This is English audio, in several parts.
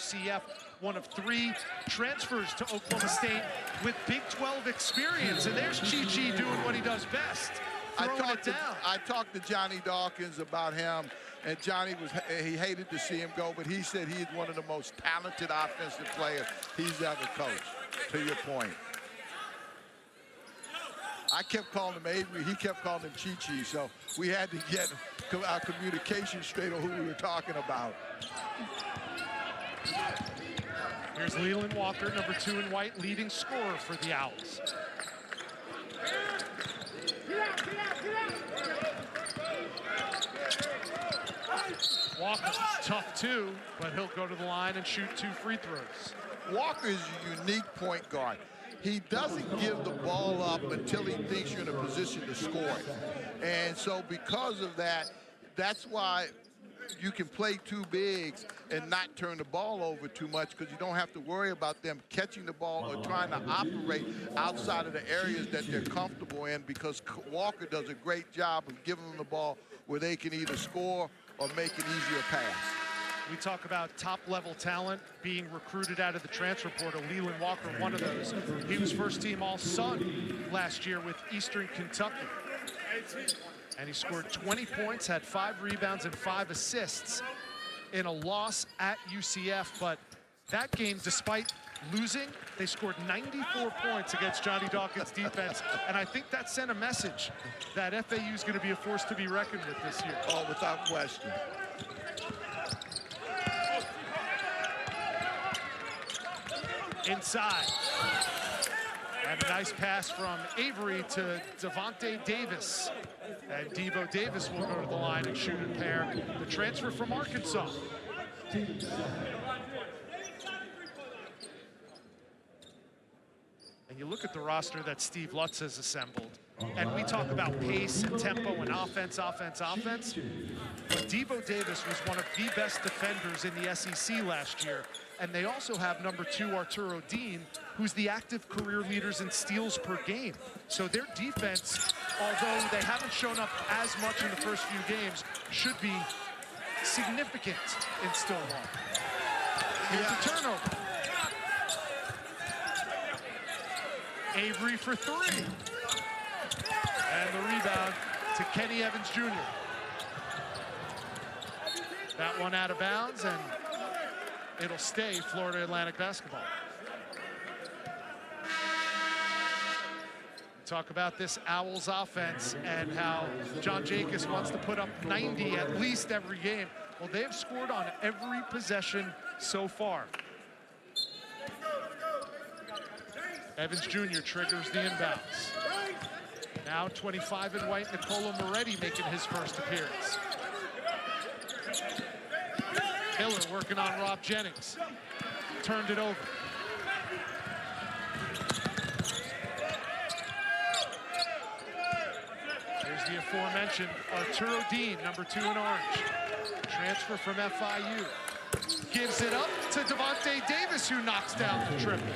UCF, one of 3 transfers to Oklahoma State with Big 12 experience. And there's Chi doing what he does best, throwing it down. I talked to Johnny Dawkins about him, and Johnny he hated to see him go, but he said he's one of the most talented offensive players he's ever coached, to your point. I kept calling him Avery, he kept calling him Chi, so we had to get our communication straight on who we were talking about. Here's Leland Walker, number 2 in white, leading scorer for the Owls. Walker's tough too, but he'll go to the line and shoot 2 free throws. Walker is a unique point guard. He doesn't give the ball up until he thinks you're in a position to score it. And so because of that, that's why you can play 2 bigs and not turn the ball over too much, because you don't have to worry about them catching the ball or trying to operate outside of the areas that they're comfortable in, because Walker does a great job of giving them the ball where they can either score or make an easier pass. We talk about top-level talent being recruited out of the transfer portal. Leland Walker, one of those. He was first-team All-Sun last year with Eastern Kentucky. And he scored 20 points, had 5 rebounds and 5 assists in a loss at UCF. But that game, despite losing, they scored 94 points against Johnny Dawkins' defense. And I think that sent a message that FAU is going to be a force to be reckoned with this year. Oh, without question. Inside. And a nice pass from Avery to Devontae Davis. And Devo Davis will go to the line and shoot a pair. The transfer from Arkansas. And you look at the roster that Steve Lutz has assembled, and we talk about pace and tempo and offense. But Devo Davis was one of the best defenders in the SEC last year. And they also have number 2, Arturo Dean, who's the active career leaders in steals per game. So their defense, although they haven't shown up as much in the first few games, should be significant in Stillwater. Here's the turnover. Avery for 3. And the rebound to Kenny Evans Jr. That one out of bounds, and it'll stay Florida Atlantic basketball. Talk about this Owls offense and how John Jacobs wants to put up 90 at least every game. Well, they've scored on every possession so far. Evans Jr. triggers the inbounds. Now 25 in white, Nicola Moretti making his first appearance. Miller working on Rob Jennings. Turned it over. Here's the aforementioned Arturo Dean, number 2 in orange. Transfer from FIU. Gives it up to Devontae Davis, who knocks down the triple.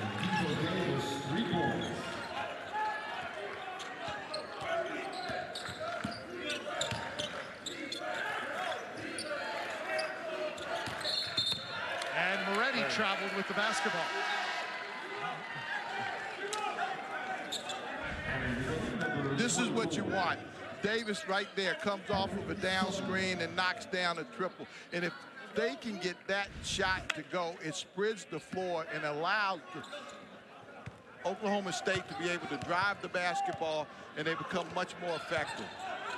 And Moretti traveled with the basketball. This is what you want. Davis right there comes off of a down screen and knocks down a triple. And if they can get that shot to go, it spreads the floor and allows Oklahoma State to be able to drive the basketball, and they become much more effective.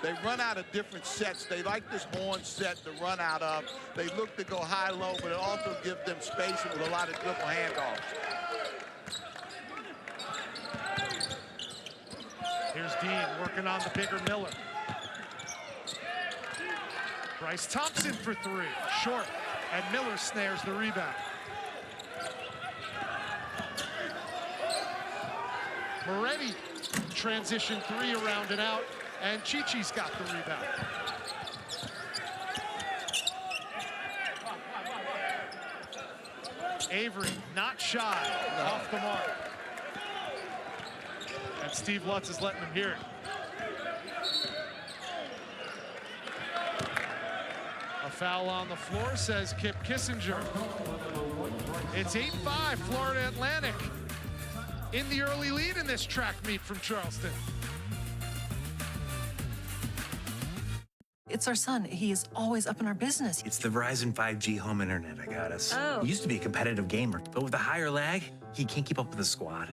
They run out of different sets. They like this horn set to run out of. They look to go high-low, but it also gives them space with a lot of dribble handoffs. Here's Dean working on the bigger Miller. Bryce Thompson for 3, short, and Miller snares the rebound. Moretti transition 3 around and out, and Chi-Chi's got the rebound. Avery not shy, off the mark. And Steve Lutz is letting him hear it. A foul on the floor, says Kip Kissinger. It's 8-5, Florida Atlantic in the early lead in this track meet from Charleston. It's our son. He is always up in our business. It's the Verizon 5G home internet I got us. Oh. He used to be a competitive gamer, but with the higher lag, he can't keep up with the squad.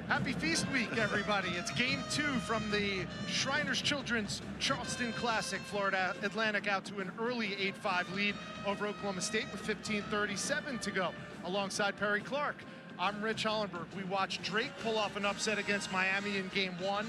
Happy Feast Week, everybody. It's game 2 from the Shriners Children's Charleston Classic. Florida Atlantic out to an early 8-5 lead over Oklahoma State with 15:37 to go. Alongside Perry Clark, I'm Rich Hollenberg. We watched Drake pull off an upset against Miami in game 1.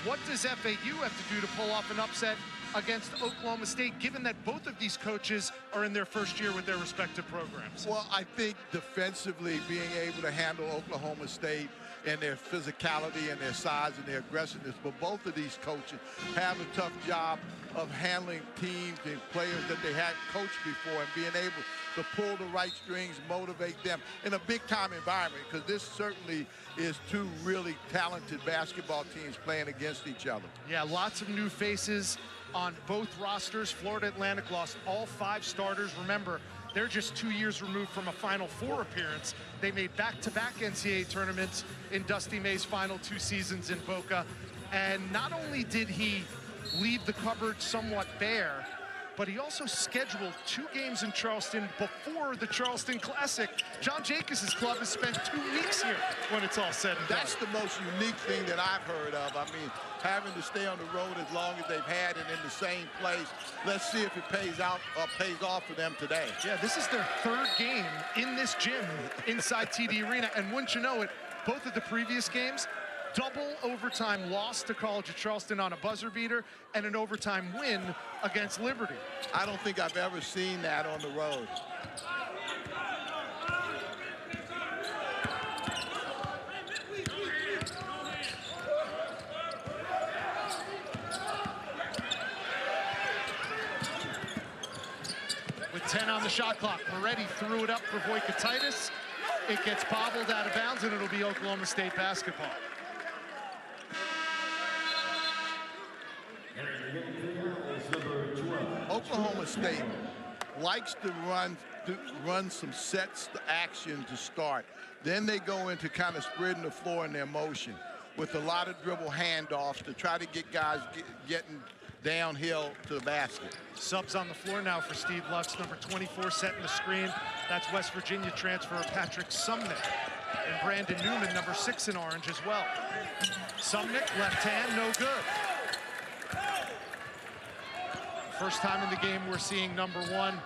What does FAU have to do to pull off an upset against Oklahoma State, given that both of these coaches are in their first year with their respective programs? Well, I think defensively being able to handle Oklahoma State and their physicality and their size and their aggressiveness, but both of these coaches have a tough job of handling teams and players that they hadn't coached before and being able to pull the right strings, motivate them in a big-time environment, because this certainly is two really talented basketball teams playing against each other. Yeah, lots of new faces on both rosters. Florida Atlantic lost all 5 starters. Remember, they're just 2 years removed from a Final Four appearance. They made back-to-back NCAA tournaments in Dusty May's final 2 seasons in Boca. And not only did he leave the cupboard somewhat bare, but he also scheduled 2 games in Charleston before the Charleston Classic. John Jacobs' club has spent 2 weeks here when it's all said and done. That's the most unique thing that I've heard of. I mean, having to stay on the road as long as they've had and in the same place. Let's see if it pays off for them today. Yeah, this is their 3rd game in this gym inside TD Arena. And wouldn't you know it, both of the previous games, double overtime loss to College of Charleston on a buzzer beater and an overtime win against Liberty. I don't think I've ever seen that on the road. With 10 on the shot clock, Moretti threw it up for Voikatitis. It gets bobbled out of bounds, and it'll be Oklahoma State basketball. Oklahoma State likes to run some sets to action to start. Then they go into kind of spreading the floor in their motion with a lot of dribble handoffs to try to get guys getting downhill to the basket. Subs on the floor now for Steve Lutz, number 24 setting the screen. That's West Virginia transfer Patrick Sumnick. And Brandon Newman, number 6 in orange as well. Sumnick, left hand, no good. First time in the game we're seeing number 1,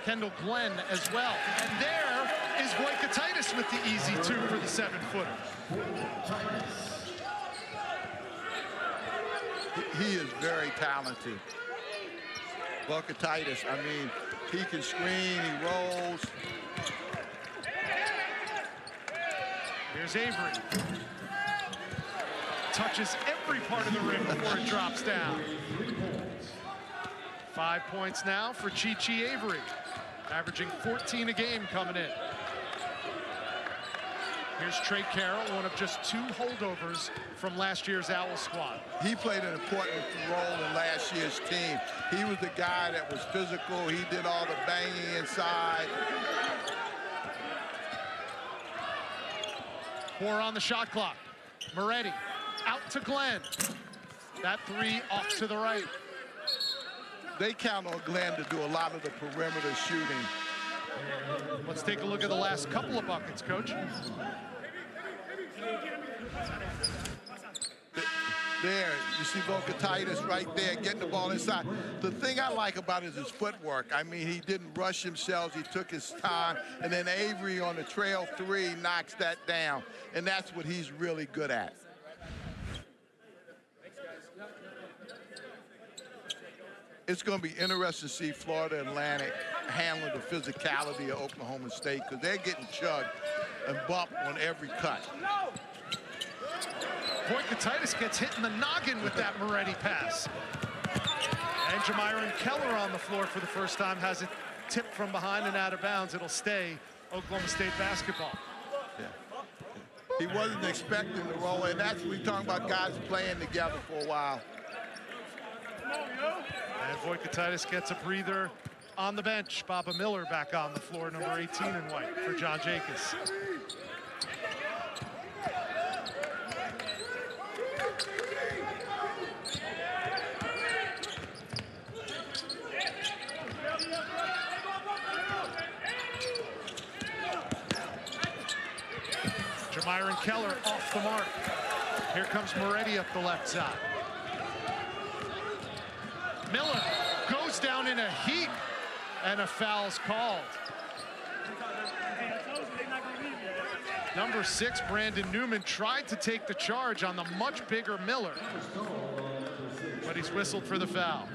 Kendall Glenn as well. And there is Voikatitis with the easy 2 for the 7-footer. He is very talented. Voikatitis, I mean, he can screen, he rolls. Here's Avery. Touches every part of the rim before it drops down. 5 points now for Chi Avery, averaging 14 a game coming in. Here's Trey Carroll, one of just 2 holdovers from last year's Owl squad. He played an important role in last year's team. He was the guy that was physical. He did all the banging inside. 4 on the shot clock. Moretti out to Glenn. That 3 off to the right. They count on Glenn to do a lot of the perimeter shooting. Let's take a look at the last couple of buckets, Coach. There, you see Voikatitis right there, getting the ball inside. The thing I like about it is his footwork. I mean, he didn't rush himself, he took his time, and then Avery on the trail 3 knocks that down, and that's what he's really good at. It's going to be interesting to see Florida Atlantic handling the physicality of Oklahoma State, because they're getting chugged and bumped on every cut. Voikatitis gets hit in the noggin with that Moretti pass. And Jamiron Keller on the floor for the first time has it tipped from behind and out of bounds. It'll stay Oklahoma State basketball. Yeah. He wasn't expecting the roll, and that's what we're talking about, guys playing together for a while. And Voikatitis gets a breather on the bench. Baba Miller back on the floor, number 18 in white for John Jacobs. Myron Keller off the mark. Here comes Moretti up the left side. Miller goes down in a heap, and a foul's called. Number 6, Brandon Newman, tried to take the charge on the much bigger Miller, but he's whistled for the foul.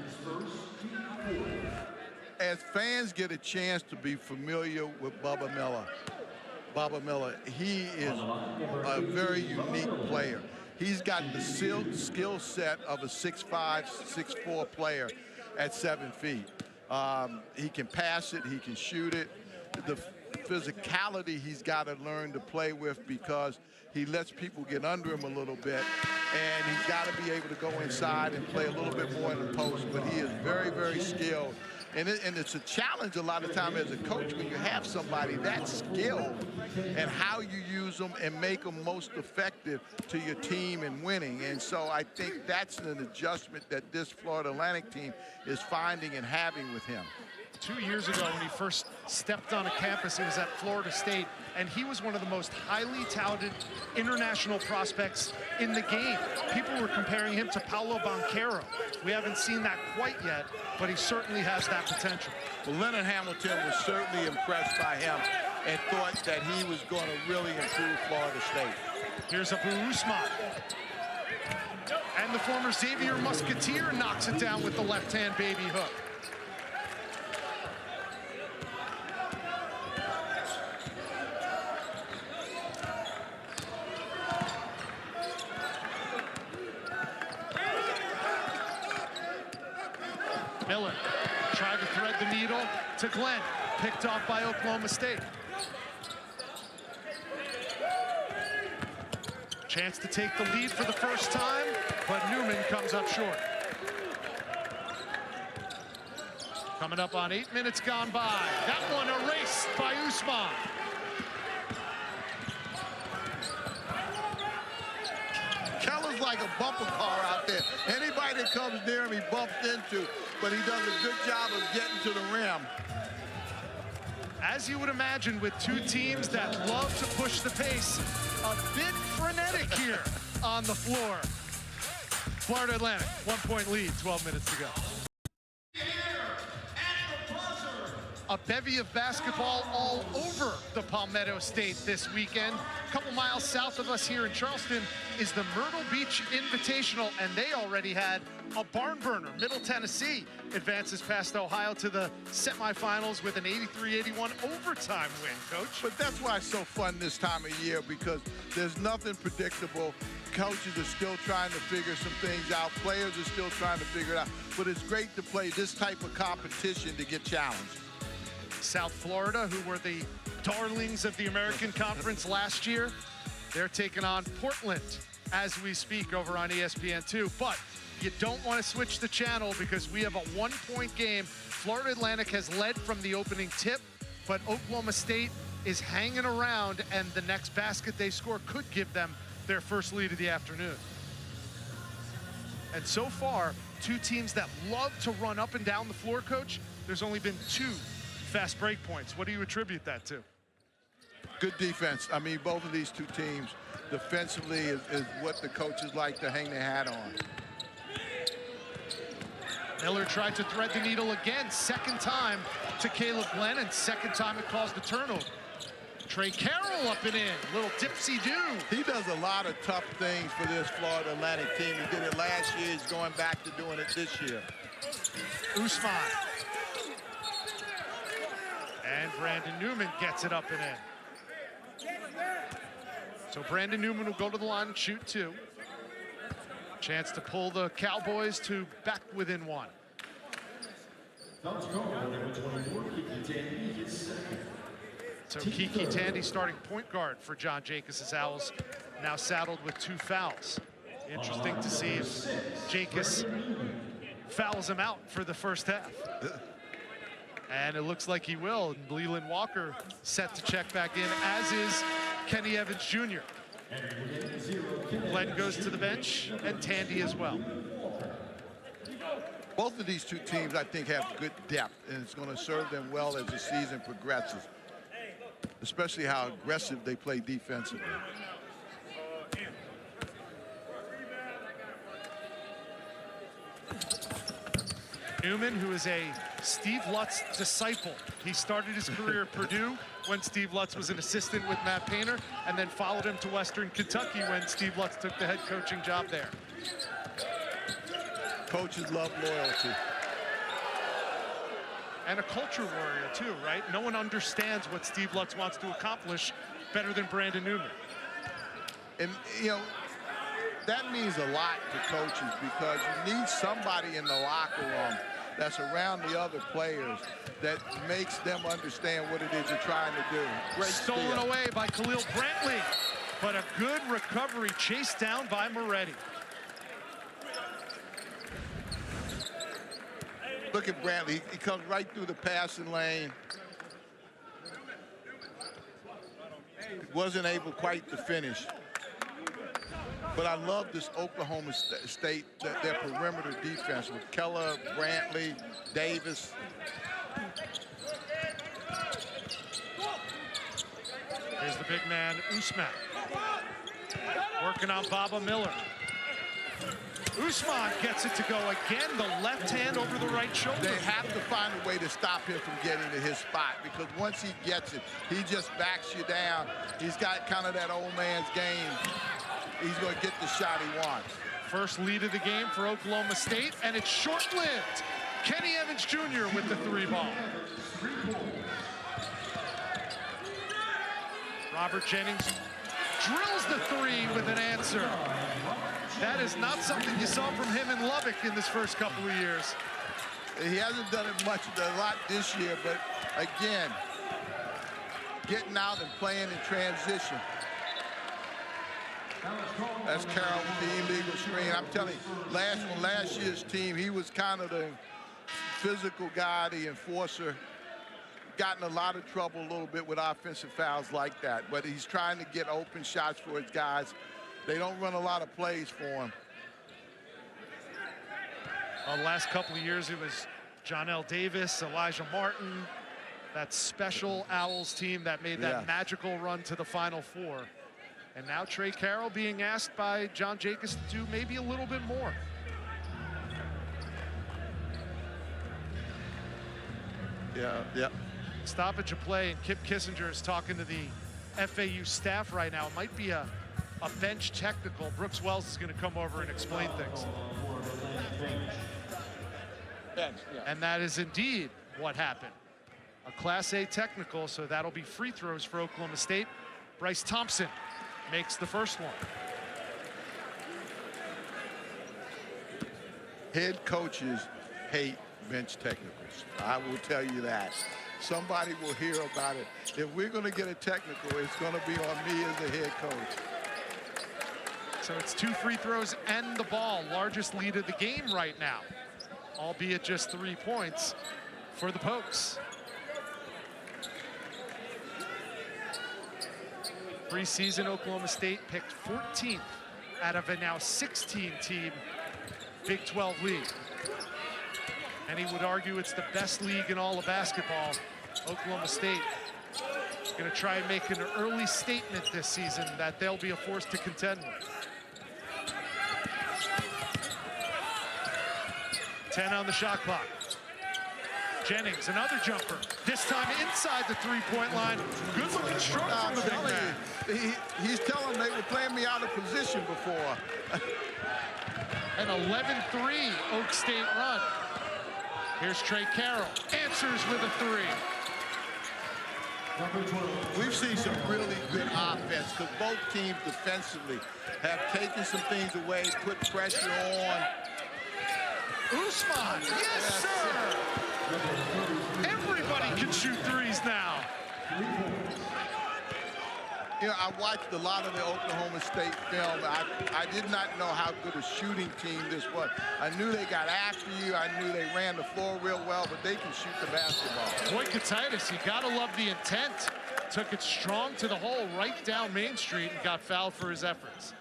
As fans get a chance to be familiar with Baba Miller, he is a very unique player. He's got the skill set of a 6'5", 6'4" player at 7 feet. He can pass it, he can shoot it. The physicality he's got to learn to play with, because he lets people get under him a little bit, and he's got to be able to go inside and play a little bit more in the post, but he is very, very skilled. And it's a challenge a lot of time as a coach when you have somebody that skilled, and how you use them and make them most effective to your team and winning. And so I think that's an adjustment that this Florida Atlantic team is finding and having with him. 2 years ago, when he first stepped on a campus, it was at Florida State, and he was one of the most highly touted international prospects in the game. People were comparing him to Paolo Banchero. We haven't seen that quite yet, but he certainly has that potential. Well, Leonard Hamilton was certainly impressed by him and thought that he was going to really improve Florida State. Here's Abu Usman. And the former Xavier Musketeer knocks it down with the left-hand baby hook. Miller tried to thread the needle to Glenn, picked off by Oklahoma State. Chance to take the lead for the first time, but Newman comes up short. Coming up on 8 minutes gone by. That one erased by Usman. Keller's like a bumper car out there. Anybody that comes near him, he bumps into, but he does a good job of getting to the rim. As you would imagine, with two teams that love to push the pace, a bit frenetic here on the floor. Florida Atlantic, 1-point lead, 12 minutes to go. A bevy of basketball all over the Palmetto State this weekend. A couple miles south of us here in Charleston is the Myrtle Beach Invitational, and they already had a barn burner. Middle Tennessee advances past Ohio to the semifinals with an 83-81 overtime win, Coach. But that's why it's so fun this time of year, because there's nothing predictable. Coaches are still trying to figure some things out. Players are still trying to figure it out. But it's great to play this type of competition to get challenged. South Florida, who were the darlings of the American Conference last year, they're taking on Portland as we speak over on ESPN2. But you don't want to switch the channel, because we have a 1-point game. Florida Atlantic has led from the opening tip, but Oklahoma State is hanging around, and the next basket they score could give them their first lead of the afternoon. And so far, two teams that love to run up and down the floor, Coach, there's only been 2 fast break points. What do you attribute that to? Good defense. I mean, both of these two teams defensively is what the coaches like to hang their hat on. Miller tried to thread the needle again, second time to Caleb Glenn, and second time it caused the turnover. Trey Carroll up and in, little dipsy-do. He does a lot of tough things for this Florida Atlantic team. He did it last year, he's going back to doing it this year. Usman. And Brandon Newman gets it up and in. So Brandon Newman will go to the line and shoot 2. Chance to pull the Cowboys to back within 1. So Kiki Tandy starting point guard for John Jacobs' Owls, now saddled with 2 fouls. Interesting to see if Jacobs fouls him out for the first half. And it looks like he will. Leland Walker set to check back in, as is Kenny Evans Jr. Glenn goes to the bench, and Tandy as well. Both of these two teams, I think, have good depth, and it's going to serve them well as the season progresses, especially how aggressive they play defensively. Newman, who is a Steve Lutz disciple. He started his career at Purdue when Steve Lutz was an assistant with Matt Painter, and then followed him to Western Kentucky when Steve Lutz took the head coaching job there. Coaches love loyalty. And a culture warrior too, right? No one understands what Steve Lutz wants to accomplish better than Brandon Newman. And, you know, that means a lot to coaches, because you need somebody in the locker room that's around the other players that makes them understand what it is you're trying to do. Great Stolen steal. away by Khalil Brantley, but a good recovery chased down by Moretti. Look at Brantley. He comes right through the passing lane. Wasn't able quite to finish. But I love this Oklahoma State, their perimeter defense with Keller, Brantley, Davis. Here's the big man, Usman. Working on Baba Miller. Usman gets it to go again, the left hand over the right shoulder. They have to find a way to stop him from getting to his spot, because once he gets it, he just backs you down. He's got kind of that old man's game. He's going to get the shot he wants. First lead of the game for Oklahoma State, and it's short-lived. Kenny Evans Jr. with the 3-ball. Robert Jennings drills the 3 with an answer. That is not something you saw from him in Lubbock in this first couple of years. He hasn't done it a lot this year, but again, getting out and playing in transition. That's Carroll with the illegal screen. I'm telling you, last year's team, he was kind of the physical guy, the enforcer. Gotten a lot of trouble a little bit with offensive fouls like that, but he's trying to get open shots for his guys. They don't run a lot of plays for him. The last couple of years, it was John L. Davis, Elijah Martin, that special Owls team that made that magical run to the Final Four. And now Trey Carroll being asked by John Jacobs to do maybe a little bit more. Yeah. Stoppage of play, and Kip Kissinger is talking to the FAU staff right now. It might be a bench technical. Brooks Wells is going to come over and explain things. And that is indeed what happened. A Class A technical, so that'll be free throws for Oklahoma State. Bryce Thompson makes the first one. Head coaches hate bench technicals. I will tell you that. Somebody will hear about it. If we're going to get a technical, it's going to be on me as the head coach. So it's 2 free throws and the ball. Largest lead of the game right now, albeit just 3 points for the Pokes. Preseason, Oklahoma State picked 14th out of a now 16-team Big 12 league. And he would argue it's the best league in all of basketball. Oklahoma State is going to try and make an early statement this season that they'll be a force to contend with. 10 on the shot clock. Jennings, another jumper. This time inside the 3-point line. Good looking stroke from the big man. He's telling them they were playing me out of position before. An 11-3 Oak State run. Here's Trey Carroll, answers with a 3. We've seen some really good offense, because both teams defensively have taken some things away, put pressure on. Usman, yes, sir! Everybody can shoot threes now. You know, I watched a lot of the Oklahoma State film. I did not know how good a shooting team this was. I knew they got after you. I knew they ran the floor real well, but they can shoot the basketball. Boy, Titus, you gotta love the intent. Took it strong to the hole right down Main Street and got fouled for his efforts.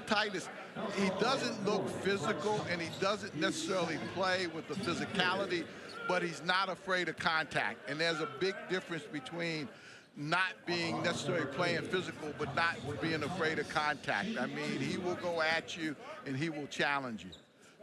Titus, he doesn't look physical and he doesn't necessarily play with the physicality, but he's not afraid of contact. And there's a big difference between not being necessarily playing physical, but not being afraid of contact. I mean, he will go at you and he will challenge you.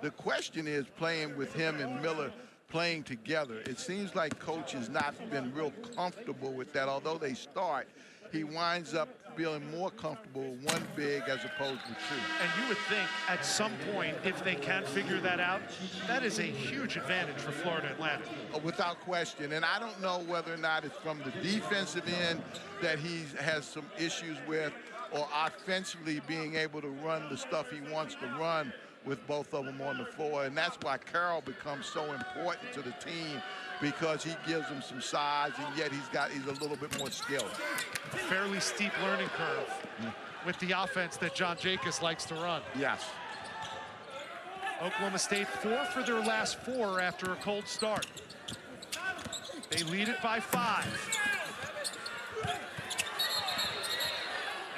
The question is playing with him and Miller playing together. It seems like coach has not been real comfortable with that. Although they start, he winds up feeling more comfortable with one big as opposed to two. And you would think at some point, if they can figure that out, that is a huge advantage for Florida Atlantic. Without question. And I don't know whether or not it's from the defensive end that he has some issues with, or offensively being able to run the stuff he wants to run with both of them on the floor. And that's why Carroll becomes so important to the team, because he gives them some size, and yet he's a little bit more skilled. A fairly steep learning curve with the offense that John Jacobs likes to run. Yes. Oklahoma State 4 for their last 4 after a cold start. They lead it by 5.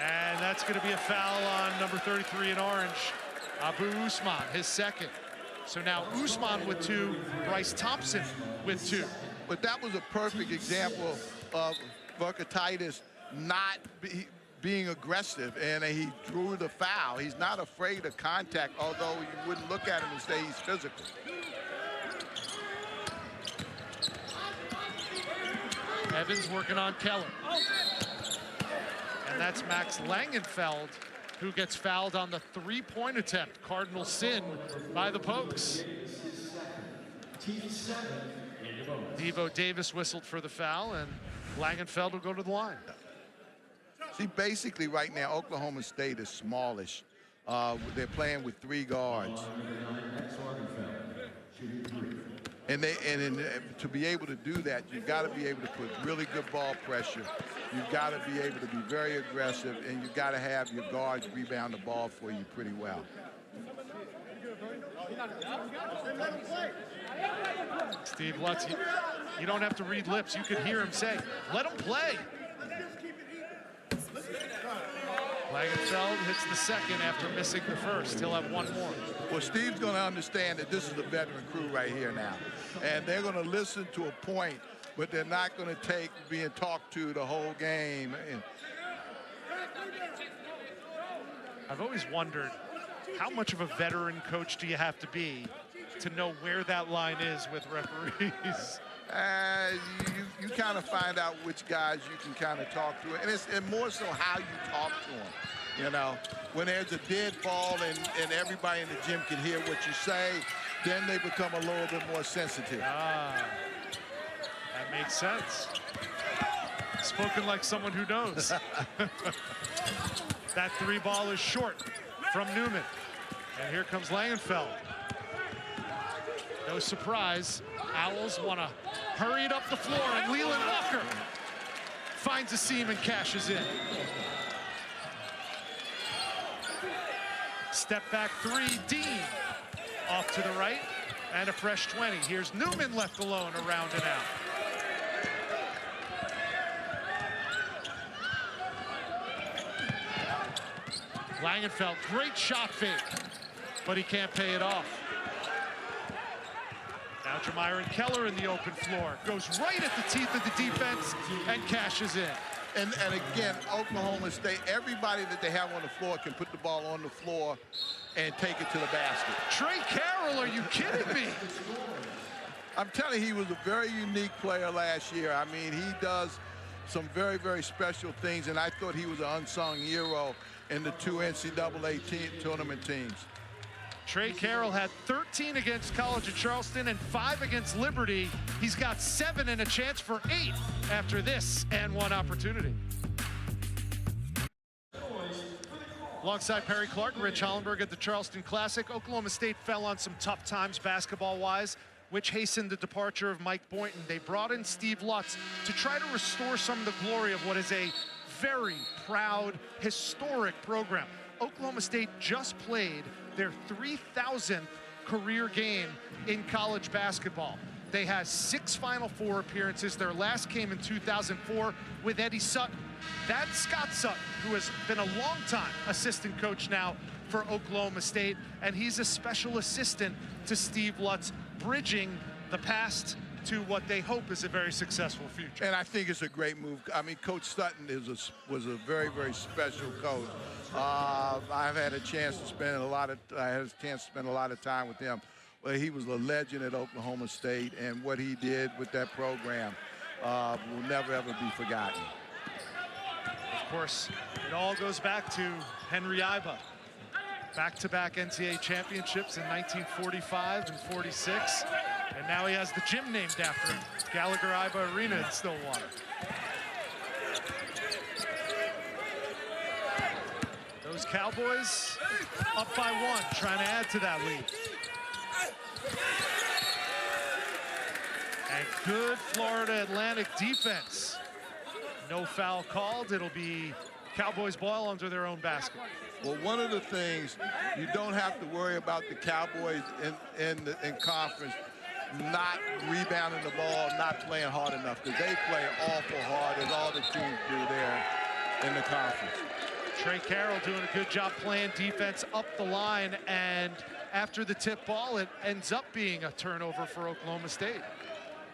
And that's going to be a foul on number 33 in orange, Abu Usman, his second. So now Usman with 2, Bryce Thompson with 2. But that was a perfect example of Titus not being aggressive, and he drew the foul. He's not afraid of contact, although you wouldn't look at him and say he's physical. Evans working on Keller. And that's Max Langenfeld, who gets fouled on the 3-point attempt. Cardinal sin by the Pokes. Devo Davis whistled for the foul, and Langenfeld will go to the line. See, basically right now, Oklahoma State is smallish. They're playing with 3 guards. And to be able to do that, you've got to be able to put really good ball pressure. You've got to be able to be very aggressive, and you've got to have your guards rebound the ball for you pretty well. Steve Lutz, you don't have to read lips. You could hear him say, let him play. Langenfeld hits the second after missing the first. He'll have 1 more. Well, Steve's going to understand that this is a veteran crew right here now. And they're going to listen to a point, but they're not going to take being talked to the whole game. And I've always wondered, how much of a veteran coach do you have to be to know where that line is with referees? You kind of find out which guys you can kind of talk to, and more so how you talk to them. You know, when there's a dead ball and everybody in the gym can hear what you say, then they become a little bit more sensitive. Ah, that makes sense. Spoken like someone who knows. That 3 ball is short from Newman. And here comes Langenfeld. No surprise, Owls want to hurry it up the floor, and Leland Walker finds a seam and cashes in. Step back 3, Dean off to the right, and a fresh 20. Here's Newman left alone around and out. Langenfeld, great shot fake, but he can't pay it off. Now Jamyron Keller in the open floor, goes right at the teeth of the defense and cashes in. And again, Oklahoma State, everybody that they have on the floor can put the ball on the floor and take it to the basket. Trey Carroll, are you kidding me? I'm telling you, he was a very unique player last year. I mean, he does some very, very special things, and I thought he was an unsung hero in the 2 NCAA tournament teams. Trey Carroll had 13 against College of Charleston and 5 against Liberty. He's got 7 and a chance for 8 after this and 1 opportunity. Alongside Perry Clark, Rich Hollenberg at the Charleston Classic. Oklahoma State fell on some tough times basketball-wise, which hastened the departure of Mike Boynton. They brought in Steve Lutz to try to restore some of the glory of what is a very proud, historic program. Oklahoma State just played their 3,000th career game in college basketball. They had 6 Final Four appearances. Their last came in 2004 with Eddie Sutton. That's Scott Sutton, who has been a long-time assistant coach now for Oklahoma State, and he's a special assistant to Steve Lutz, bridging the past to what they hope is a very successful future. And I think it's a great move. I mean, Coach Sutton was a very, very special coach. I've had a chance to spend a lot of time with him. But he was a legend at Oklahoma State, and what he did with that program will never, ever be forgotten. Of course, it all goes back to Henry Iba. Back-to-back NCAA championships in 1945 and 46. And now he has the gym named after him, Gallagher Iba Arena in Stillwater. Those Cowboys up by 1, trying to add to that lead. And good Florida Atlantic defense. No foul called. It'll be Cowboys ball under their own basket. Well, one of the things, you don't have to worry about the Cowboys in conference not rebounding the ball, not playing hard enough, because they play awful hard, as all the teams do there in the conference. Trey Carroll doing a good job playing defense up the line, and after the tip ball, it ends up being a turnover for Oklahoma State.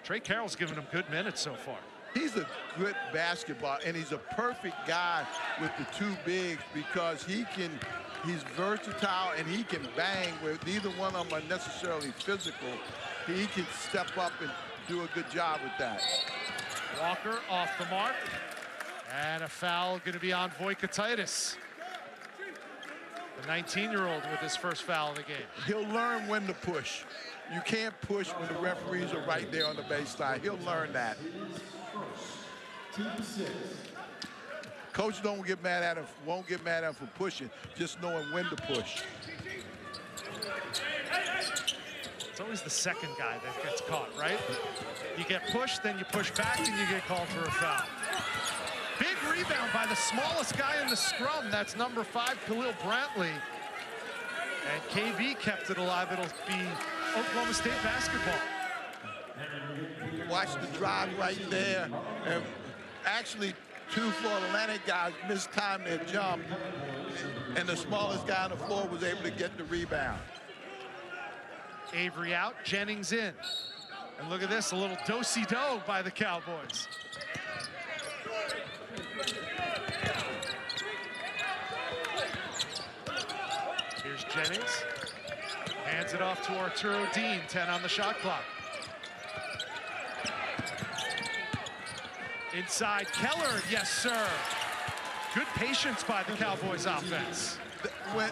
Trey Carroll's given them good minutes so far. He's a good basketball, and he's a perfect guy with the 2 bigs because he's versatile and he can bang where neither one of them are necessarily physical. He can step up and do a good job with that. Walker off the mark, and a foul going to be on Voikatitis. The 19-year-old with his first foul of the game. He'll learn when to push. You can't push when the referees are right there on the baseline. He'll learn that. Coach won't get mad at him for pushing, just knowing when to push. It's always the second guy that gets caught, right? You get pushed, then you push back, and you get called for a foul. Big rebound by the smallest guy in the scrum. That's number 5, Khalil Brantley. And KV kept it alive. It'll be Oklahoma State basketball. Watch the drive right there. And actually, 2 Florida Atlantic guys mistimed their jump, and the smallest guy on the floor was able to get the rebound. Avery out, Jennings in. And look at this, a little do-si-do by the Cowboys. Here's Jennings. Hands it off to Arturo Dean, 10 on the shot clock. Inside, Keller, yes, sir. Good patience by the Cowboys offense.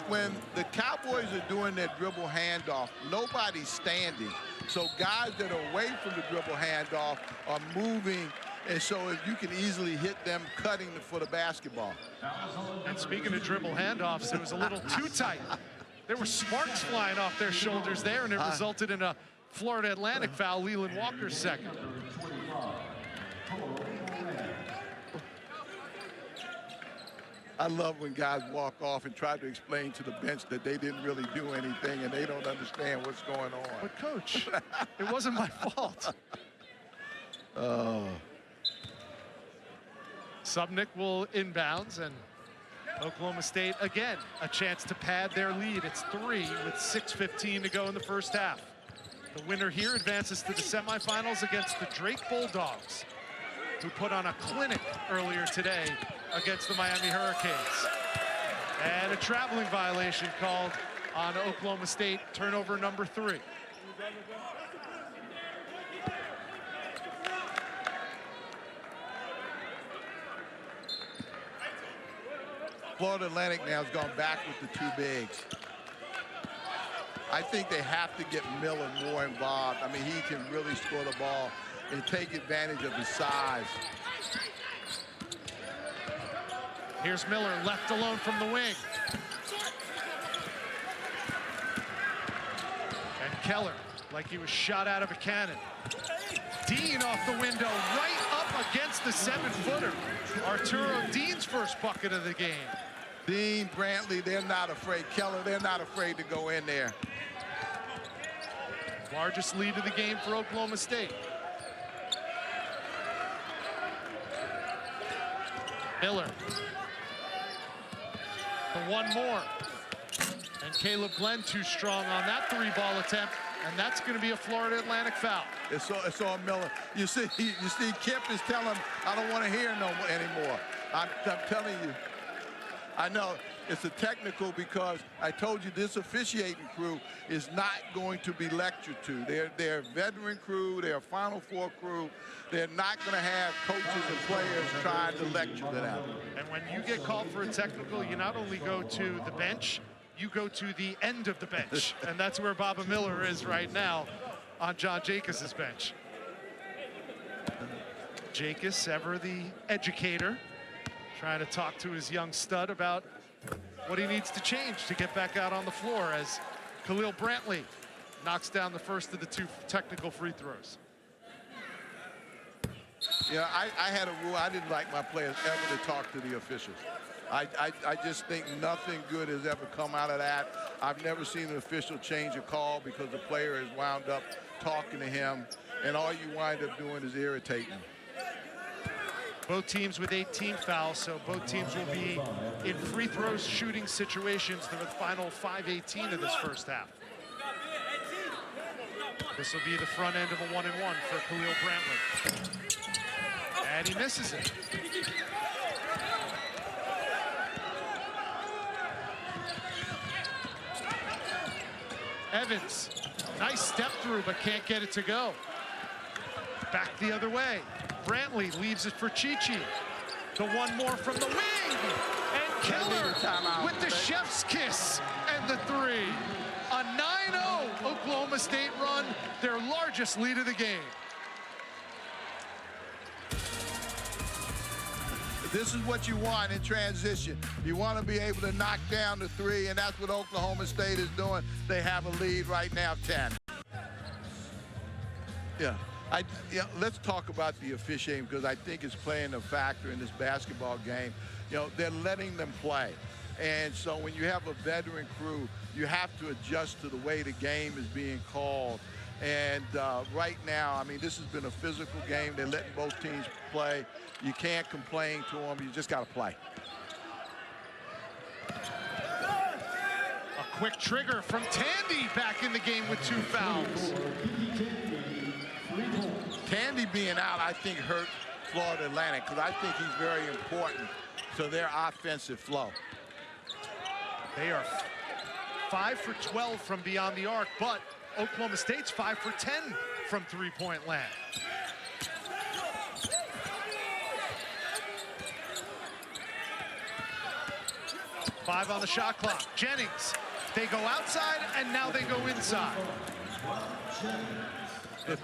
When the Cowboys are doing their dribble handoff, nobody's standing. So guys that are away from the dribble handoff are moving, and so if you can easily hit them cutting for the basketball. And speaking of dribble handoffs, it was a little too tight. There were sparks flying off their shoulders there, and it resulted in a Florida Atlantic foul, Leland Walker's second. I love when guys walk off and try to explain to the bench that they didn't really do anything and they don't understand what's going on. But coach, it wasn't my fault. Oh. Subnick will inbounds, and Oklahoma State, again, a chance to pad their lead. It's 3 with 6:15 to go in the first half. The winner here advances to the semifinals against the Drake Bulldogs, who put on a clinic earlier today against the Miami Hurricanes. And a traveling violation called on Oklahoma State, turnover number 3. Florida Atlantic now has gone back with the 2 bigs. I think they have to get Miller more involved. I mean, he can really score the ball and take advantage of his size. Here's Miller, left alone from the wing. And Keller, like he was shot out of a cannon. Dean off the window, right up against the 7-footer. Arturo Dean's first bucket of the game. Dean, Brantley, they're not afraid. Keller, they're not afraid to go in there. Largest lead of the game for Oklahoma State. Miller. For one more. And Caleb Glenn too strong on that 3-ball attempt, and that's going to be a Florida Atlantic foul. It's on Miller. You see Kemp is telling him, I don't want to hear anymore. I'm telling you. I know it's a technical because I told you this officiating crew is not going to be lectured to. They're a veteran crew. They're a Final Four crew. They're not going to have coaches and players trying to lecture to them. And when you get called for a technical, you not only go to the bench, you go to the end of the bench. And that's where Baba Miller is right now on John Jacobs' bench. Jacobs, ever the educator, trying to talk to his young stud about what he needs to change to get back out on the floor as Khalil Brantley knocks down the first of the 2 technical free throws. Yeah, I had a rule. I didn't like my players ever to talk to the officials. I just think nothing good has ever come out of that. I've never seen an official change a call because the player has wound up talking to him, and all you wind up doing is irritating. Both teams with 18 fouls, so both teams will be in free throw shooting situations for the final 5:18 of this first half. This will be the front end of a 1-and-1 for Khalil Brantley. And he misses it. Evans, nice step through, but can't get it to go. Back the other way. Brantley leaves it for Chichi. The one more from the wing. And Keller with the chef's kiss and the 3. A 9-0 Oklahoma State run, their largest lead of the game. This is what you want in transition. You want to be able to knock down the 3, and that's what Oklahoma State is doing. They have a lead right now, 10. Yeah. Let's talk about the officiating because I think it's playing a factor in this basketball game. You know, they're letting them play. And so when you have a veteran crew, you have to adjust to the way the game is being called. And right now, I mean, this has been a physical game. They're letting both teams play. You can't complain to them. You just got to play. A quick trigger from Tandy back in the game with 2 fouls. Tandy being out, I think, hurt Florida Atlantic because I think he's very important to their offensive flow. They are 5 for 12 from beyond the arc, but Oklahoma State's 5 for 10 from 3-point land. Five on the shot clock. Jennings, they go outside, and now they go inside.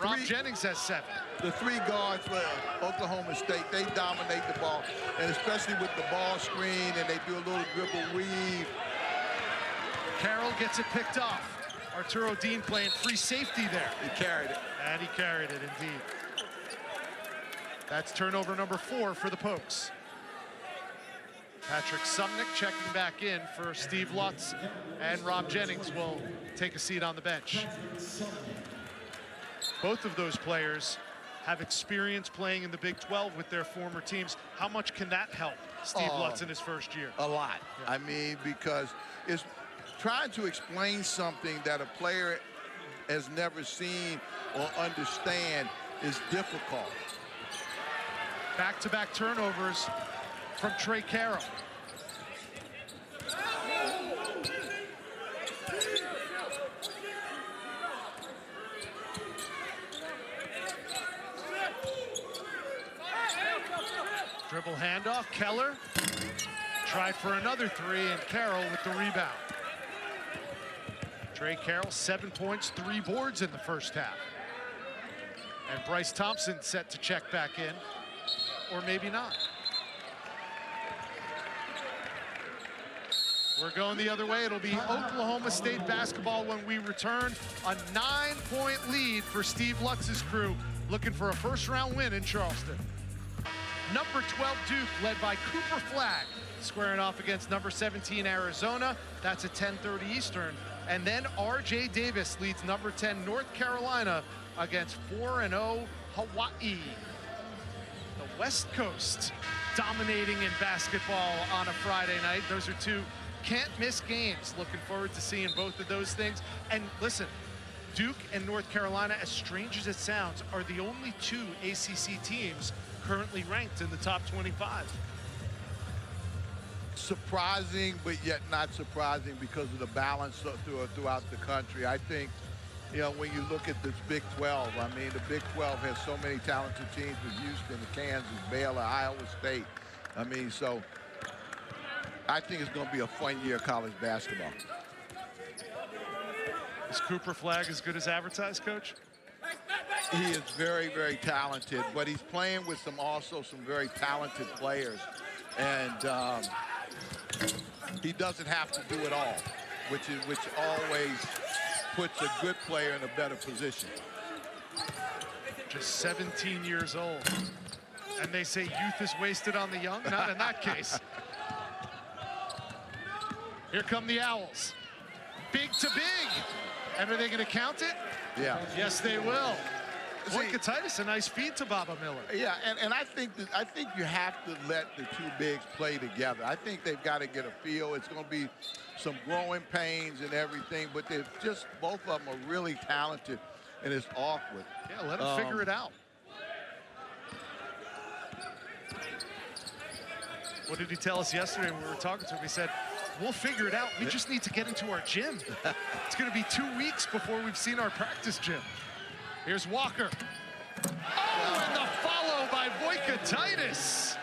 Rob Jennings has 7. The 3 guards for Oklahoma State, they dominate the ball, and especially with the ball screen, and they do a little dribble weave. Carroll gets it picked off. Arturo Dean playing free safety there. He carried it. And he carried it, indeed. That's turnover number 4 for the Pokes. Patrick Sumnick checking back in for Steve Lutz, and Rob Jennings will take a seat on the bench. Both of those players have experience playing in the Big 12 with their former teams. How much can that help Steve Lutz in his first year? A lot. Yeah. I mean, because it's trying to explain something that a player has never seen or understand is difficult. Back-to-back turnovers from Trey Carroll. Dribble handoff, Keller tried for another 3, and Carroll with the rebound. Trey Carroll, 7 points, 3 boards in the first half. And Bryce Thompson set to check back in, or maybe not. We're going the other way. It'll be Oklahoma State basketball when we return. A 9-point lead for Steve Lutz's crew, looking for a first-round win in Charleston. Number 12 Duke, led by Cooper Flagg, squaring off against number 17 Arizona. That's at 10:30 Eastern. And then R.J. Davis leads number 10 North Carolina against 4-0 Hawaii. The West Coast dominating in basketball on a Friday night. Those are two can't-miss games. Looking forward to seeing both of those things. And listen, Duke and North Carolina, as strange as it sounds, are the only two ACC teams currently ranked in the top 25. Surprising, but yet not surprising because of the balance throughout the country. I think, you know, when you look at this Big 12, I mean, the Big 12 has so many talented teams with Houston, Kansas, Baylor, Iowa State. I mean, so I think it's going to be a fun year of college basketball. Is Cooper Flagg as good as advertised, Coach? He is very, very talented, but he's playing with some very talented players. And he doesn't have to do it all, which always puts a good player in a better position. Just 17 years old. And they say youth is wasted on the young? Not in that case. Here come the Owls. Big to big. And are they going to count it? Yeah. Yes, they will. Voikatitis, a nice feed to Baba Miller. Yeah, and I think you have to let the two bigs play together. I think they've got to get a feel. It's going to be some growing pains and everything, but they're just, both of them are really talented, and it's awkward. Yeah, let them figure it out. What did he tell us yesterday when we were talking to him? He said, we'll figure it out. We just need to get into our gym. It's going to be 2 weeks before we've seen our practice gym. Here's Walker. Oh, and the follow by Voikatitis.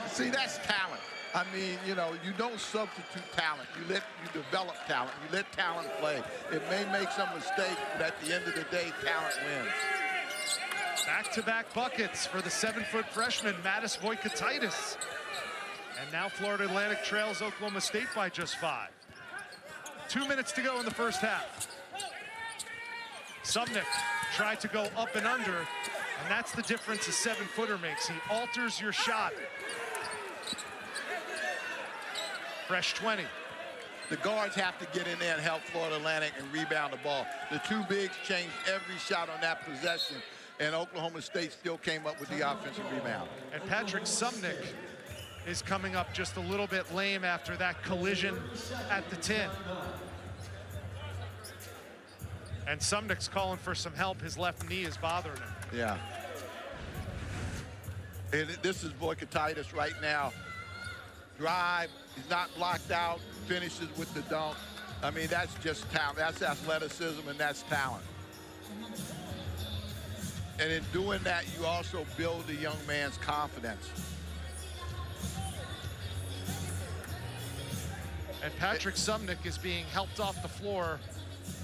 See, that's talent. I mean, you know, you don't substitute talent. You develop talent. You let talent play. It may make some mistakes, but at the end of the day, talent wins. Back-to-back buckets for the 7-foot freshman, Mattis Voikatitis. And now Florida Atlantic trails Oklahoma State by just 5. 2 minutes to go in the first half. Sumnick tried to go up and under, and that's the difference a 7-footer makes. He alters your shot. Fresh 20. The guards have to get in there and help Florida Atlantic and rebound the ball. The two bigs changed every shot on that possession, and Oklahoma State still came up with the offensive rebound. And Patrick Sumnick is coming up just a little bit lame after that collision at the 10. And Sumnick's calling for some help. His left knee is bothering him. Yeah. And this is Voikatitis right now. Drive, he's not blocked out, finishes with the dunk. I mean, that's just talent. That's athleticism, and that's talent. And in doing that, you also build the young man's confidence. And Patrick Sumnick is being helped off the floor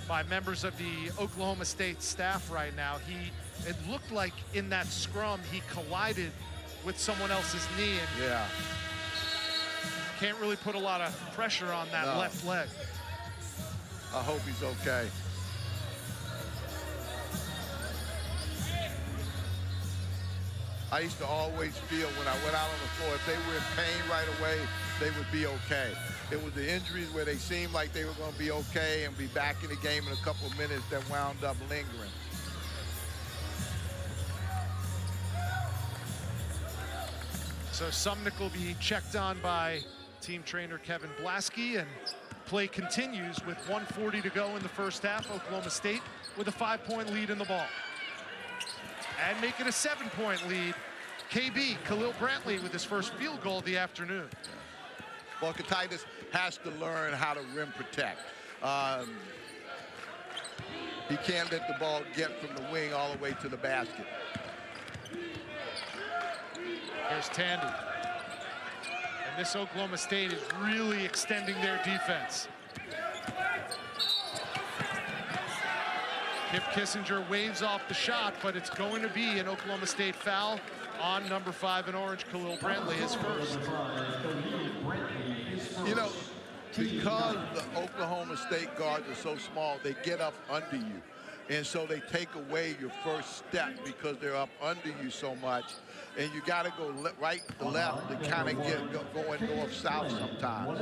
by members of the Oklahoma State staff right now. It looked like in that scrum, he collided with someone else's knee and yeah, can't really put a lot of pressure on that left leg. I hope he's okay. I used to always feel when I went out on the floor, if they were in pain right away, they would be okay. It was the injuries where they seemed like they were going to be okay and be back in the game in a couple of minutes that wound up lingering. So Sumnick will be checked on by team trainer Kevin Blaski, and play continues with 1:40 to go in the first half. Oklahoma State with a 5-point lead in the ball. And making a 7-point lead, KB, Khalil Brantley, with his first field goal of the afternoon. Voikatitis has to learn how to rim protect. He can't let the ball get from the wing all the way to the basket. Here's Tandy. And this Oklahoma State is really extending their defense. Kip Kissinger waves off the shot, but it's going to be an Oklahoma State foul on number 5 in orange, Khalil Brantley, his first. You know, because the Oklahoma State guards are so small, they get up under you. And so they take away your first step because they're up under you so much. And you got to go right to left to kind of get going north-south sometimes.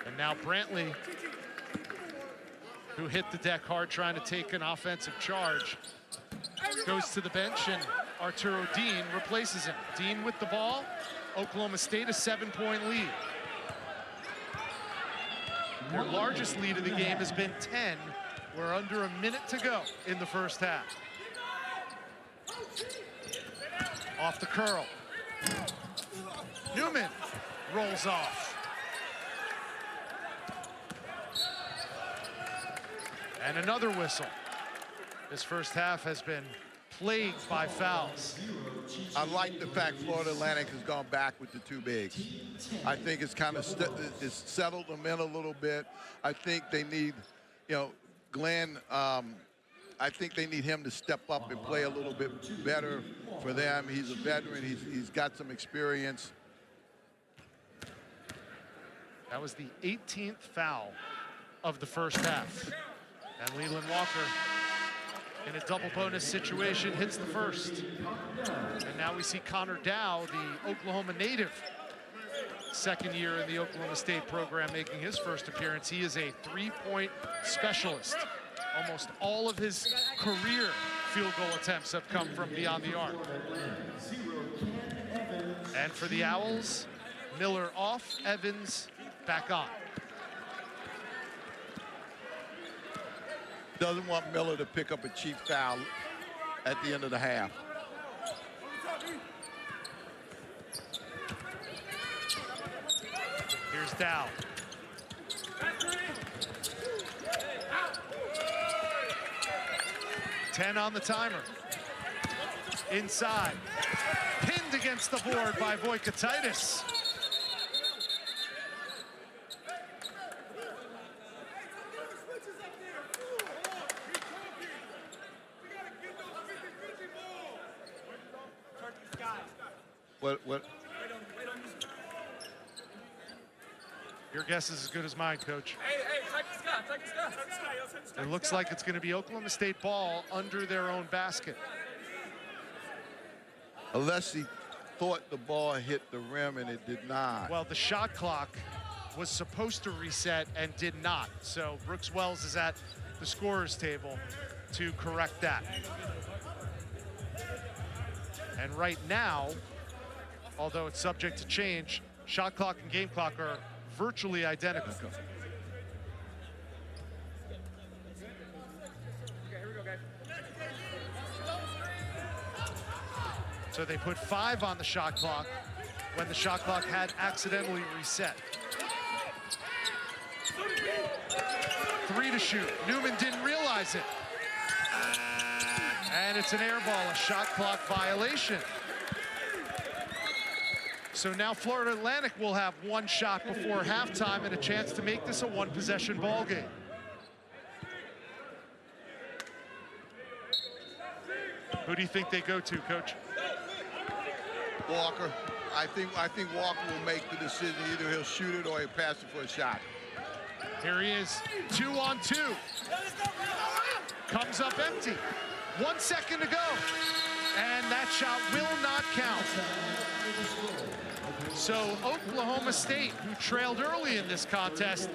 And now Brantley, who hit the deck hard trying to take an offensive charge, goes to the bench, and Arturo Dean replaces him. Dean with the ball. Oklahoma State a 7-point lead. Their largest lead of the game has been 10. We're under a minute to go in the first half. Off the curl. Newman rolls off. And another whistle. This first half has been plagued by fouls. I like the fact Florida Atlantic has gone back with the two bigs. I think it's kind of it's settled them in a little bit. I think they need, you know, Glenn, I think they need him to step up and play a little bit better for them. He's a veteran. He's got some experience. That was the 18th foul of the first half. And Leland Walker, in a double bonus situation, hits the first. And now we see Connor Dow, the Oklahoma native, second year in the Oklahoma State program, making his first appearance. He is a three-point specialist. Almost all of his career field goal attempts have come from beyond the arc. And for the Owls, Miller off, Evans back on. Doesn't want Miller to pick up a cheap foul at the end of the half. Here's Dow. Ten on the timer. Inside. Pinned against the board by Voikatitis. What? Your guess is as good as mine, Coach. It looks like it's going to be Oklahoma State ball under their own basket. Unless he thought the ball hit the rim and it did not. Well, the shot clock was supposed to reset and did not. So Brooks Wells is at the scorer's table to correct that. And right now, although it's subject to change, shot clock and game clock are virtually identical. So they put 5 on the shot clock when the shot clock had accidentally reset. 3 to shoot. Newman didn't realize it. And it's an air ball, a shot clock violation. So now Florida Atlantic will have 1 shot before halftime and a chance to make this a 1-possession ball game. Who do you think they go to, Coach? Walker. I think Walker will make the decision. Either he'll shoot it or he'll pass it for a shot. Here he is, 2-on-2. Comes up empty. 1 second to go. And that shot will not count. So Oklahoma State, who trailed early in this contest,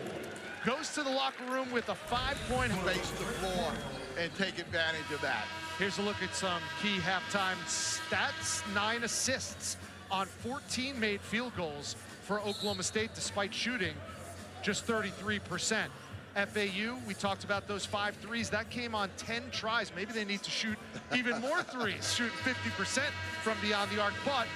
goes to the locker room with a 5-point Face the floor and take advantage of that. Here's a look at some key halftime stats. 9 assists on 14 made field goals for Oklahoma State, despite shooting just 33%. FAU, we talked about those 5 threes. That came on 10 tries. Maybe they need to shoot even more threes, shoot 50% from beyond the arc. But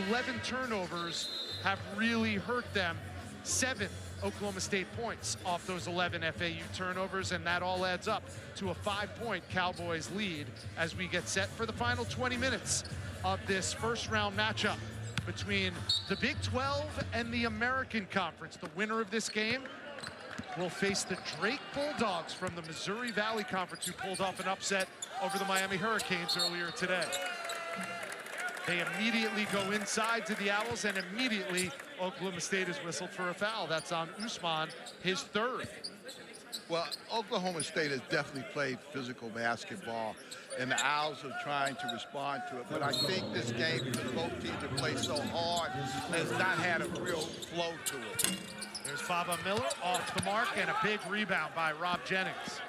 11 turnovers have really hurt them. 7 Oklahoma State points off those 11 FAU turnovers, and that all adds up to a 5-point Cowboys lead as we get set for the final 20 minutes of this first round matchup between the Big 12 and the American Conference. The winner of this game will face the Drake Bulldogs from the Missouri Valley Conference, who pulled off an upset over the Miami Hurricanes earlier today. They immediately go inside to the Owls, and immediately Oklahoma State is whistled for a foul. That's on Usman, his third. Well, Oklahoma State has definitely played physical basketball, and the Owls are trying to respond to it. But I think this game, because both teams have played so hard, has not had a real flow to it. There's Baba Miller off the mark, and a big rebound by Rob Jennings.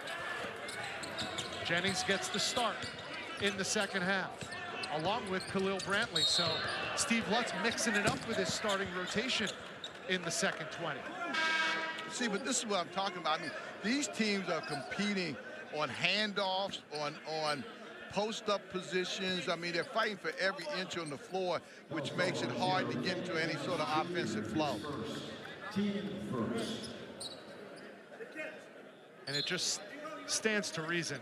Jennings gets the start in the second half, along with Khalil Brantley. So Steve Lutz mixing it up with his starting rotation in the second 20. See, but this is what I'm talking about. I mean, these teams are competing on handoffs, on post-up positions. I mean, they're fighting for every inch on the floor, which makes it hard to get into any sort of offensive flow. And it just stands to reason.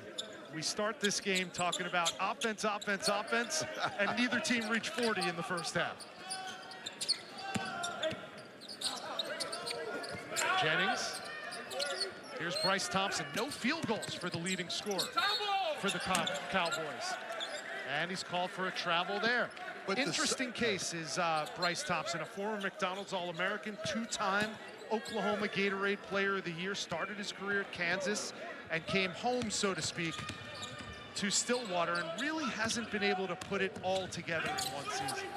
We start this game talking about offense, offense, offense, and neither team reached 40 in the first half. Jennings. Here's Bryce Thompson. No field goals for the leading scorer for the Cowboys. And he's called for a travel there. But interesting case is Bryce Thompson, a former McDonald's All-American, two-time Oklahoma Gatorade Player of the Year, started his career at Kansas and came home, so to speak, to Stillwater, and really hasn't been able to put it all together in one season.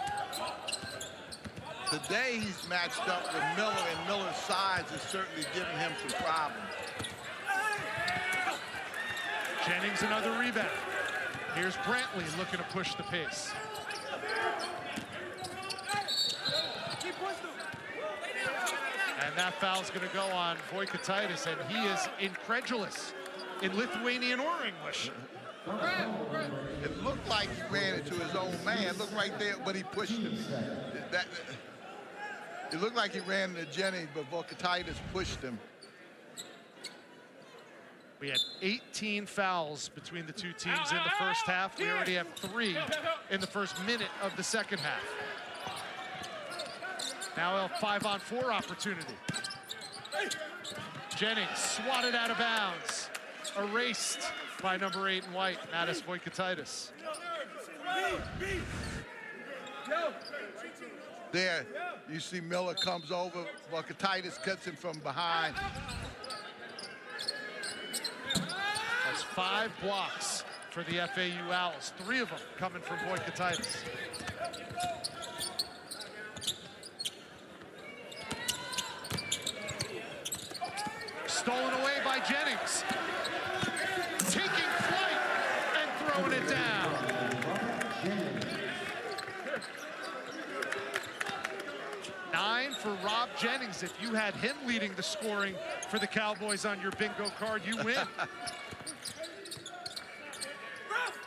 Today he's matched up with Miller, and Miller's size is certainly giving him some problems. Jennings, another rebound. Here's Brantley looking to push the pace. And that foul's going to go on Voikataitis, and he is incredulous in Lithuanian or English. It looked like he ran into his own man. Look right there, but he pushed him. It looked like he ran into Jennings, but Voikataitis pushed him. We had 18 fouls between the two teams in the first half. We already have 3 in the first minute of the second half. Now a 5-on-4 opportunity. Jennings swatted out of bounds. Erased by number 8 in white, Mattis Voikataitis. There, you see Miller comes over. Voikataitis cuts him from behind. That's 5 blocks for the FAU Owls. 3 of them coming from Voikataitis. Stolen away by Jennings. Taking flight and throwing it down. Nine for Rob Jennings. If you had him leading the scoring for the Cowboys on your bingo card, you win.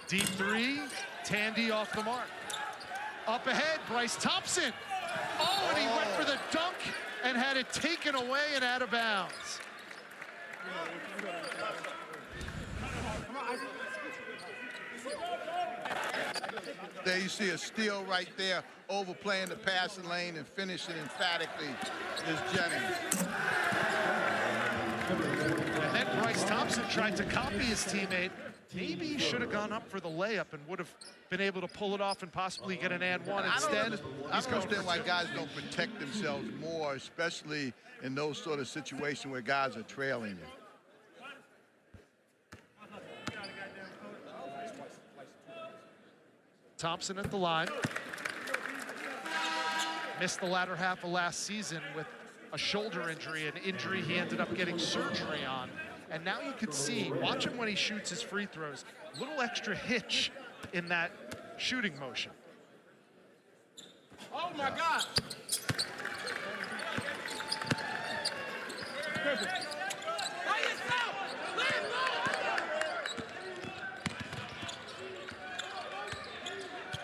Deep 3, Tandy off the mark. Up ahead, Bryce Thompson. Oh, and he went for the dunk and had it taken away and out of bounds. There you see a steal right there, overplaying the passing lane and finishing emphatically is Jennings. And then Bryce Thompson tried to copy his teammate. Maybe he should have gone up for the layup and would have been able to pull it off and possibly get an and one. Instead, I don't understand why guys don't protect themselves more, especially in those sort of situations where guys are trailing you. Thompson at the line. Missed the latter half of last season with a shoulder injury, an injury he ended up getting surgery on. And now you can see, watch him when he shoots his free throws, a little extra hitch in that shooting motion. Oh my God!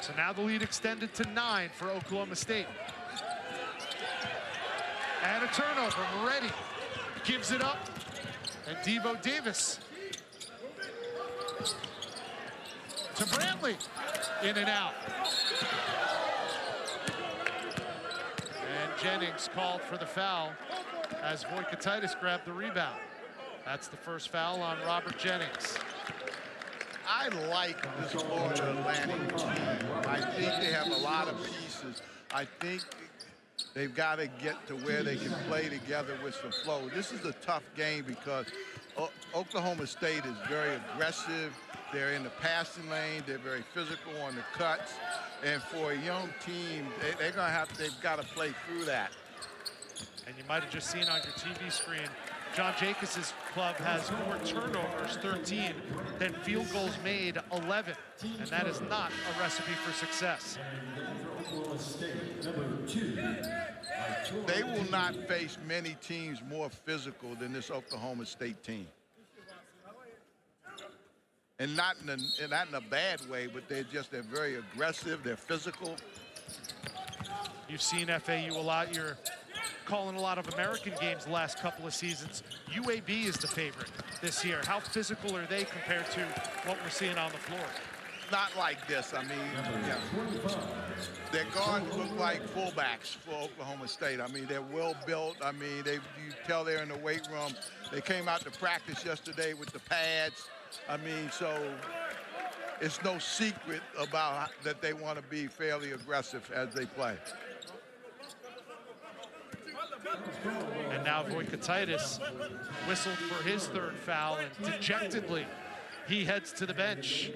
So now the lead extended to 9 for Oklahoma State. And a turnover, Moretti gives it up. And Devo Davis to Brantley, in and out. And Jennings called for the foul as Voikataitis grabbed the rebound. That's the first foul on Robert Jennings. I like this Florida Atlantic team. I think they have a lot of pieces. I think they've got to get to where they can play together with some flow. This is a tough game because Oklahoma State is very aggressive. They're in the passing lane. They're very physical on the cuts. And for a young team, they've got to play through that. And you might have just seen on your TV screen, John Jacobs' club has more turnovers, 13, than field goals made, 11. And that is not a recipe for success. They will not face many teams more physical than this Oklahoma State team. And not in a bad way, but they're very aggressive, they're physical. You've seen FAU a lot. You're calling a lot of American games the last couple of seasons. UAB is the favorite this year. How physical are they compared to what we're seeing on the floor? Not like this. I mean, yeah. Their guards look like fullbacks for Oklahoma State. I mean, they're well built. I mean, you tell they're in the weight room. They came out to practice yesterday with the pads. I mean, so it's no secret about that they want to be fairly aggressive as they play. And now Voikatitis whistled for his third foul, and dejectedly he heads to the bench.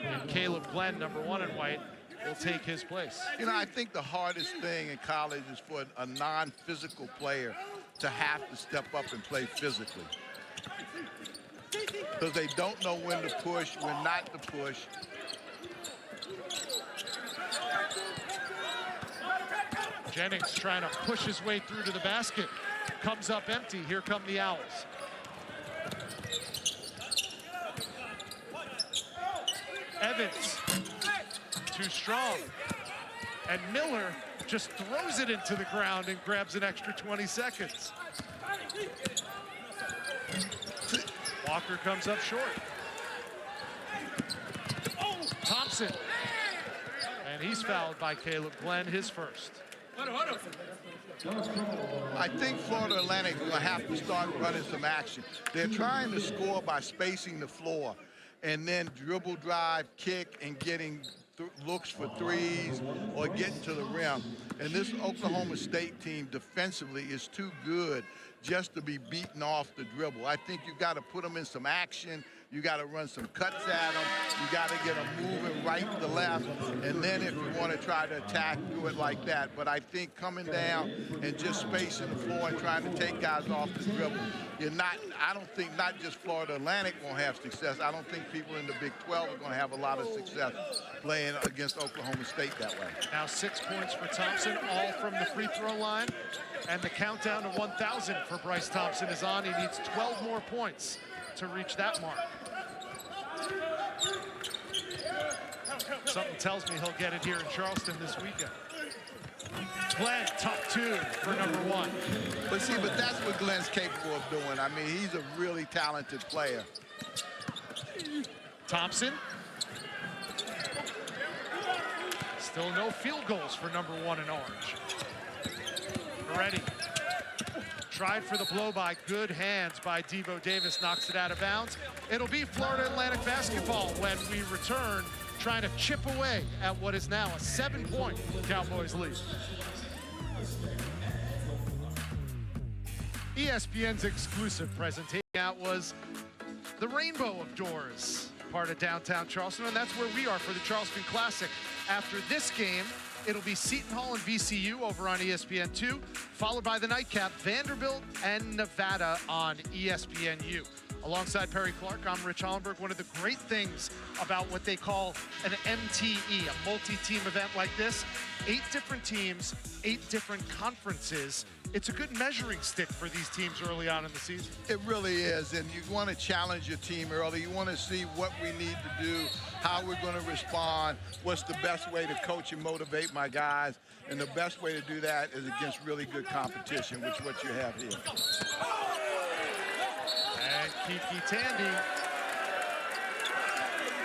And Caleb Glenn, number 1 in white, will take his place. You know, I think the hardest thing in college is for a non-physical player to have to step up and play physically. Because they don't know when to push, when not to push. Jennings trying to push his way through to the basket. Comes up empty. Here come the Owls. Evans, too strong. And Miller just throws it into the ground and grabs an extra 20 seconds. Walker comes up short. Thompson. And he's fouled by Caleb Glenn, his first. I think Florida Atlantic will have to start running some action. They're trying to score by spacing the floor and then dribble, drive, kick, and getting looks for threes or getting to the rim. And this Oklahoma State team defensively is too good just to be beaten off the dribble. I think you've got to put them in some action. You got to run some cuts at them. You got to get them moving right to left. And then if you want to try to attack, do it like that. But I think coming down and just spacing the floor and trying to take guys off the dribble, I don't think not just Florida Atlantic won't have success. I don't think people in the Big 12 are going to have a lot of success playing against Oklahoma State that way. Now 6 points for Thompson, all from the free throw line. And the countdown to 1,000 for Bryce Thompson is on. He needs 12 more points to reach that mark. Something tells me he'll get it here in Charleston this weekend. Glenn, tough 2 for number 1. But that's what Glenn's capable of doing. I mean, he's a really talented player. Thompson. Still no field goals for number 1 in orange. Ready. Tried for the blow-by, good hands by Devo Davis, knocks it out of bounds. It'll be Florida Atlantic basketball when we return, trying to chip away at what is now a 7-point Cowboys lead. ESPN's exclusive presentation out was the Rainbow of Doors, part of downtown Charleston, and that's where we are for the Charleston Classic. After this game, it'll be Seton Hall and VCU over on ESPN2, followed by the nightcap, Vanderbilt and Nevada on ESPNU. Alongside Perry Clark, I'm Rich Hollenberg. One of the great things about what they call an MTE, a multi-team event like this, 8 different teams, 8 different conferences. It's a good measuring stick for these teams early on in the season. It really is, and you want to challenge your team early. You want to see what we need to do, how we're going to respond, what's the best way to coach and motivate my guys, and the best way to do that is against really good competition, which is what you have here. And Kiki Tandy.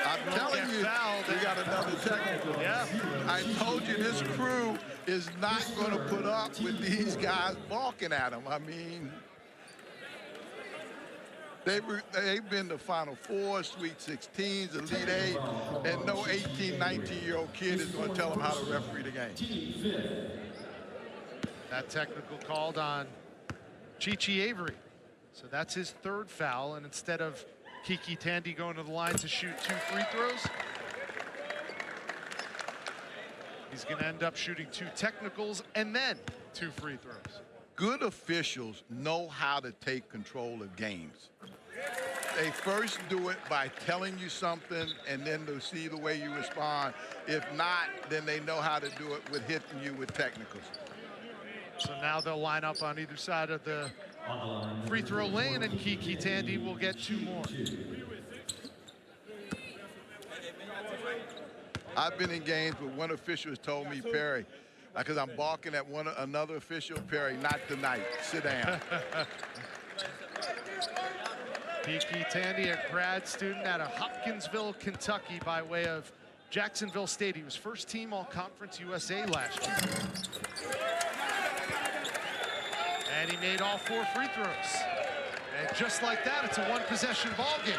I'm telling you, we got another technical. Yeah. I told you this crew is not going to put up with these guys balking at them. I mean, They've been to Final Four, Sweet 16s, Elite Eight, and no 18, 19-year-old kid is going to tell them how to referee the game. That technical called on Chi Avery. So that's his third foul, and instead of Kiki Tandy going to the line to shoot 2 free throws, he's going to end up shooting 2 technicals and then 2 free throws. Good officials know how to take control of games. They first do it by telling you something, and then they'll see the way you respond. If not, then they know how to do it with hitting you with technicals. So now they'll line up on either side of the free throw lane, and Kiki Tandy will get 2 more. I've been in games where one official has told me, Perry, because I'm balking at another official, Perry, not tonight, sit down. Kiki Tandy, a grad student out of Hopkinsville, Kentucky, by way of Jacksonville State. He was first team All-Conference USA last year. And he made all 4 free throws. And just like that, it's a 1-possession ball game.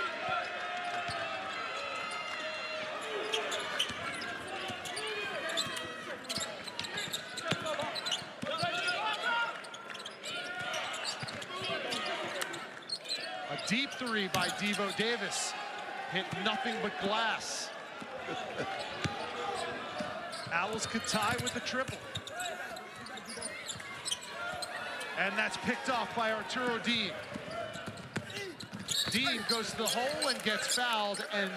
A deep 3 by Devo Davis. Hit nothing but glass. Owls could tie with the triple. And that's picked off by Arturo Dean. Dean goes to the hole and gets fouled, and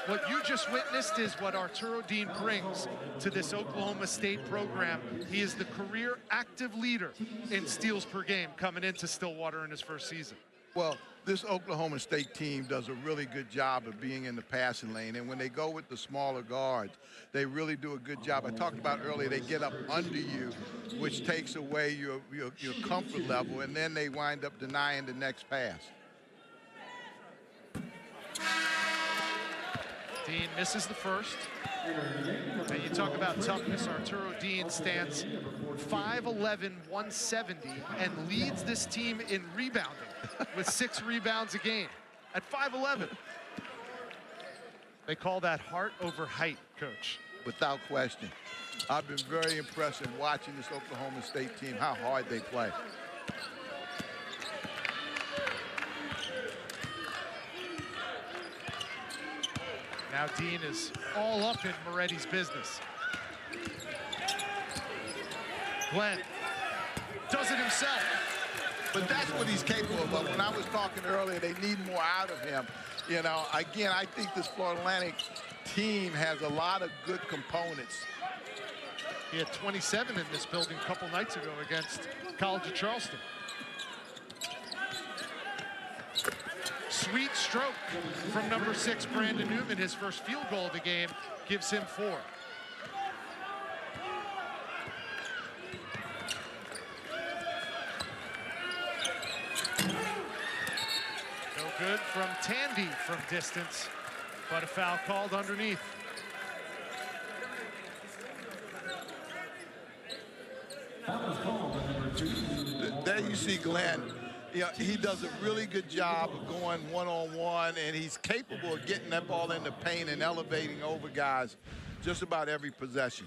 what you just witnessed is what Arturo Dean brings to this Oklahoma State program. He is the career active leader in steals per game coming into Stillwater in his first season. Well, this Oklahoma State team does a really good job of being in the passing lane, and when they go with the smaller guards, they really do a good job. I talked about earlier, they get up under you, which takes away your comfort level, and then they wind up denying the next pass. Dean misses the first. And you talk about toughness. Arturo Dean stands 5'11", 170, and leads this team in rebounding with 6 rebounds a game at 5'11". They call that heart over height, Coach. Without question. I've been very impressed in watching this Oklahoma State team, how hard they play. Now Dean is all up in Moretti's business. Glenn does it himself. But that's what he's capable of. But when I was talking earlier, they need more out of him. You know, again, I think this Florida Atlantic team has a lot of good components. He had 27 in this building a couple nights ago against College of Charleston. Sweet stroke from number 6, Brandon Newman. His first field goal of the game gives him 4. No good from Tandy from distance, but a foul called underneath. There you see Glenn. Yeah, he does a really good job of going one-on-one, and he's capable of getting that ball in the paint and elevating over guys just about every possession.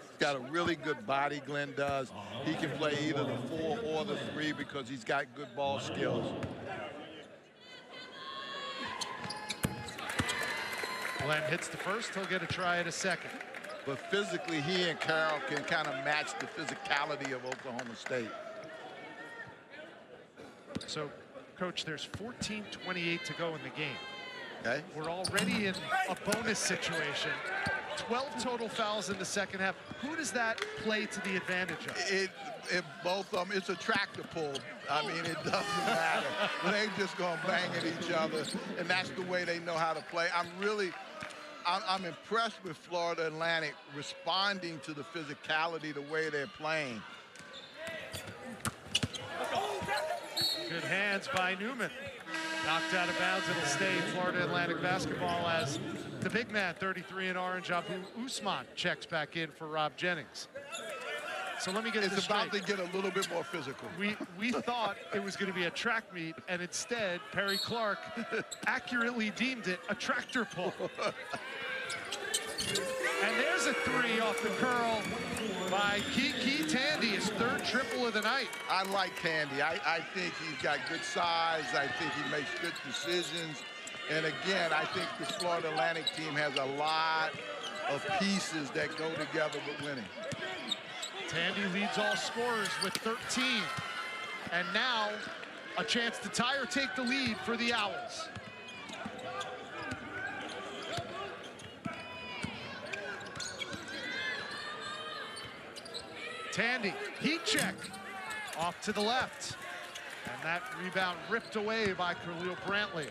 He's got a really good body, Glenn does. He can play either the 4 or the 3 because he's got good ball skills. Glenn hits the first, he'll get a try at a second. But physically, he and Carroll can kind of match the physicality of Oklahoma State. So, Coach, there's 14:28 to go in the game. Okay. We're already in a bonus situation. 12 total fouls in the second half. Who does that play to the advantage of? Both of them, it's a tractor pull. I mean, it doesn't matter. They just gonna bang at each other, and that's the way they know how to play. I'm impressed with Florida Atlantic responding to the physicality, the way they're playing. Good hands by Newman. Knocked out of bounds. It'll stay Florida Atlantic basketball as the big man, 33 in orange, Abu Usman, checks back in for Rob Jennings. So let me get It's this about straight. to get a little bit more physical. We thought it was going to be a track meet, and instead, Perry Clark accurately deemed it a tractor pull. And there's a three off the curl by Kiki Tandy, his third triple of the night. I like Tandy. I think he's got good size. I think he makes good decisions. And again, I think this Florida Atlantic team has a lot of pieces that go together with winning. Tandy leads all scorers with 13. And now a chance to tie or take the lead for the Owls. Tandy, heat check, off to the left. And that rebound ripped away by Khalil Brantley.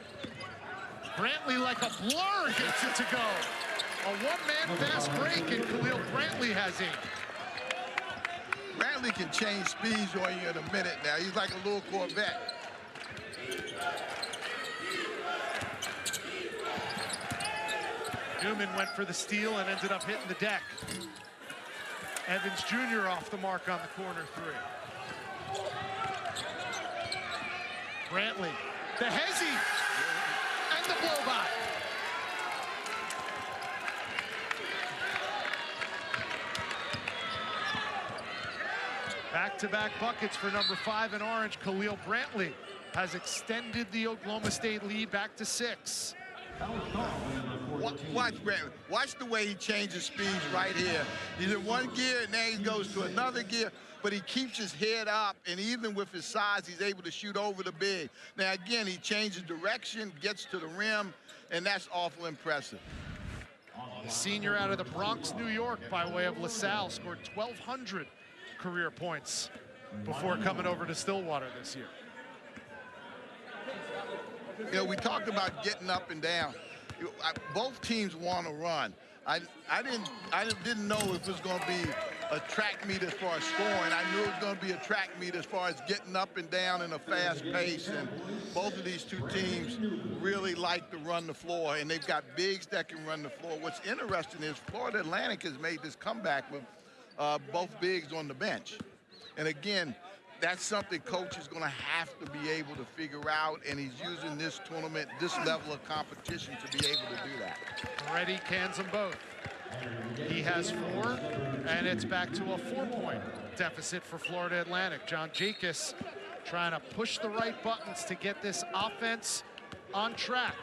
Brantley, like a blur, gets it to go. A one-man fast break, and Khalil Brantley has it. Brantley can change speeds on you in a minute now. He's like a little Corvette. Newman went for the steal and ended up hitting the deck. Evans Jr. off the mark on the corner three. Brantley, the hezzy, and the blow by. Back-to-back buckets for number 5 in orange. Khalil Brantley has extended the Oklahoma State lead back to 6. Watch Brantley. Watch the way he changes speeds right here. He's in one gear, and then he goes to another gear, but he keeps his head up, and even with his size, he's able to shoot over the big. Now, again, he changes direction, gets to the rim, and that's awful impressive. The senior out of the Bronx, New York, by way of LaSalle, scored 1,200 career points before coming over to Stillwater this year. You know, we talked about getting up and down. Both teams want to run. I didn't know if it was going to be a track meet as far as scoring. I knew it was going to be a track meet as far as getting up and down in a fast pace. And both of these two teams really like to run the floor, and they've got bigs that can run the floor. What's interesting is Florida Atlantic has made this comeback with both bigs on the bench. And again, that's something coach is going to have to be able to figure out, and he's using this tournament, this level of competition to be able to do that. Reddy cans them both. He has 4, and it's back to a 4-point deficit for Florida Atlantic. John Jacobs trying to push the right buttons to get this offense on track.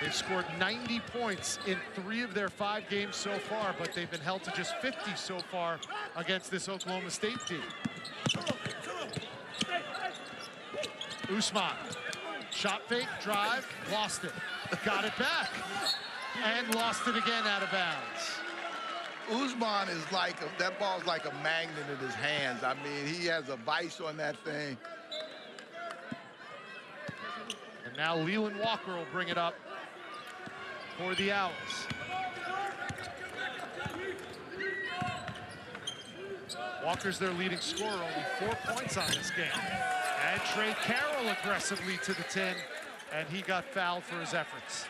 They've scored 90 points in 3 of their 5 games so far, but they've been held to just 50 so far against this Oklahoma State team. Usman, shot fake, drive, lost it. Got it back, and lost it again out of bounds. Usman is like, that ball's like a magnet in his hands. I mean, he has a vice on that thing. And now Leland Walker will bring it up for the Owls. Walker's their leading scorer, only 4 points on this game. And Trey Carroll aggressively to the 10, and he got fouled for his efforts.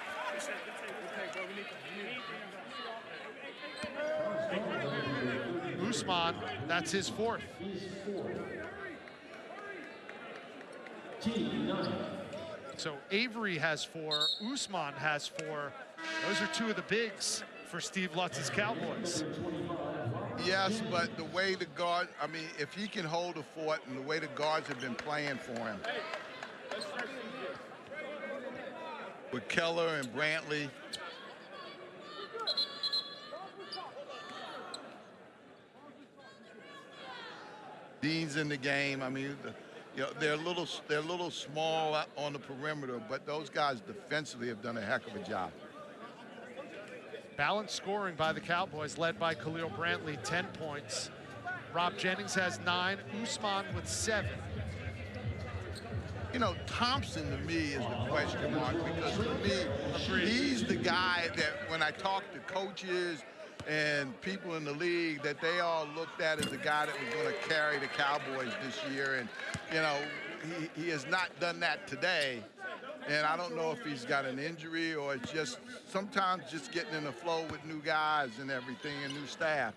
Usman, that's his 4th. So Avery has 4, Usman has 4. Those are 2 of the bigs for Steve Lutz's Cowboys. Yes, but the way the guard, I mean, if he can hold a fort and the way the guards have been playing for him. With Keller and Brantley. Dean's in the game. I mean, you know, they're a little small on the perimeter, but those guys defensively have done a heck of a job. Balanced scoring by the Cowboys, led by Khalil Brantley, 10 points. Rob Jennings has 9, Usman with 7. You know, Thompson to me is the question mark, because to me, he's the guy that when I talk to coaches and people in the league, that they all looked at as the guy that was going to carry the Cowboys this year. And, you know, he has not done that today. And I don't know if he's got an injury or it's just sometimes just getting in the flow with new guys and everything and new staff.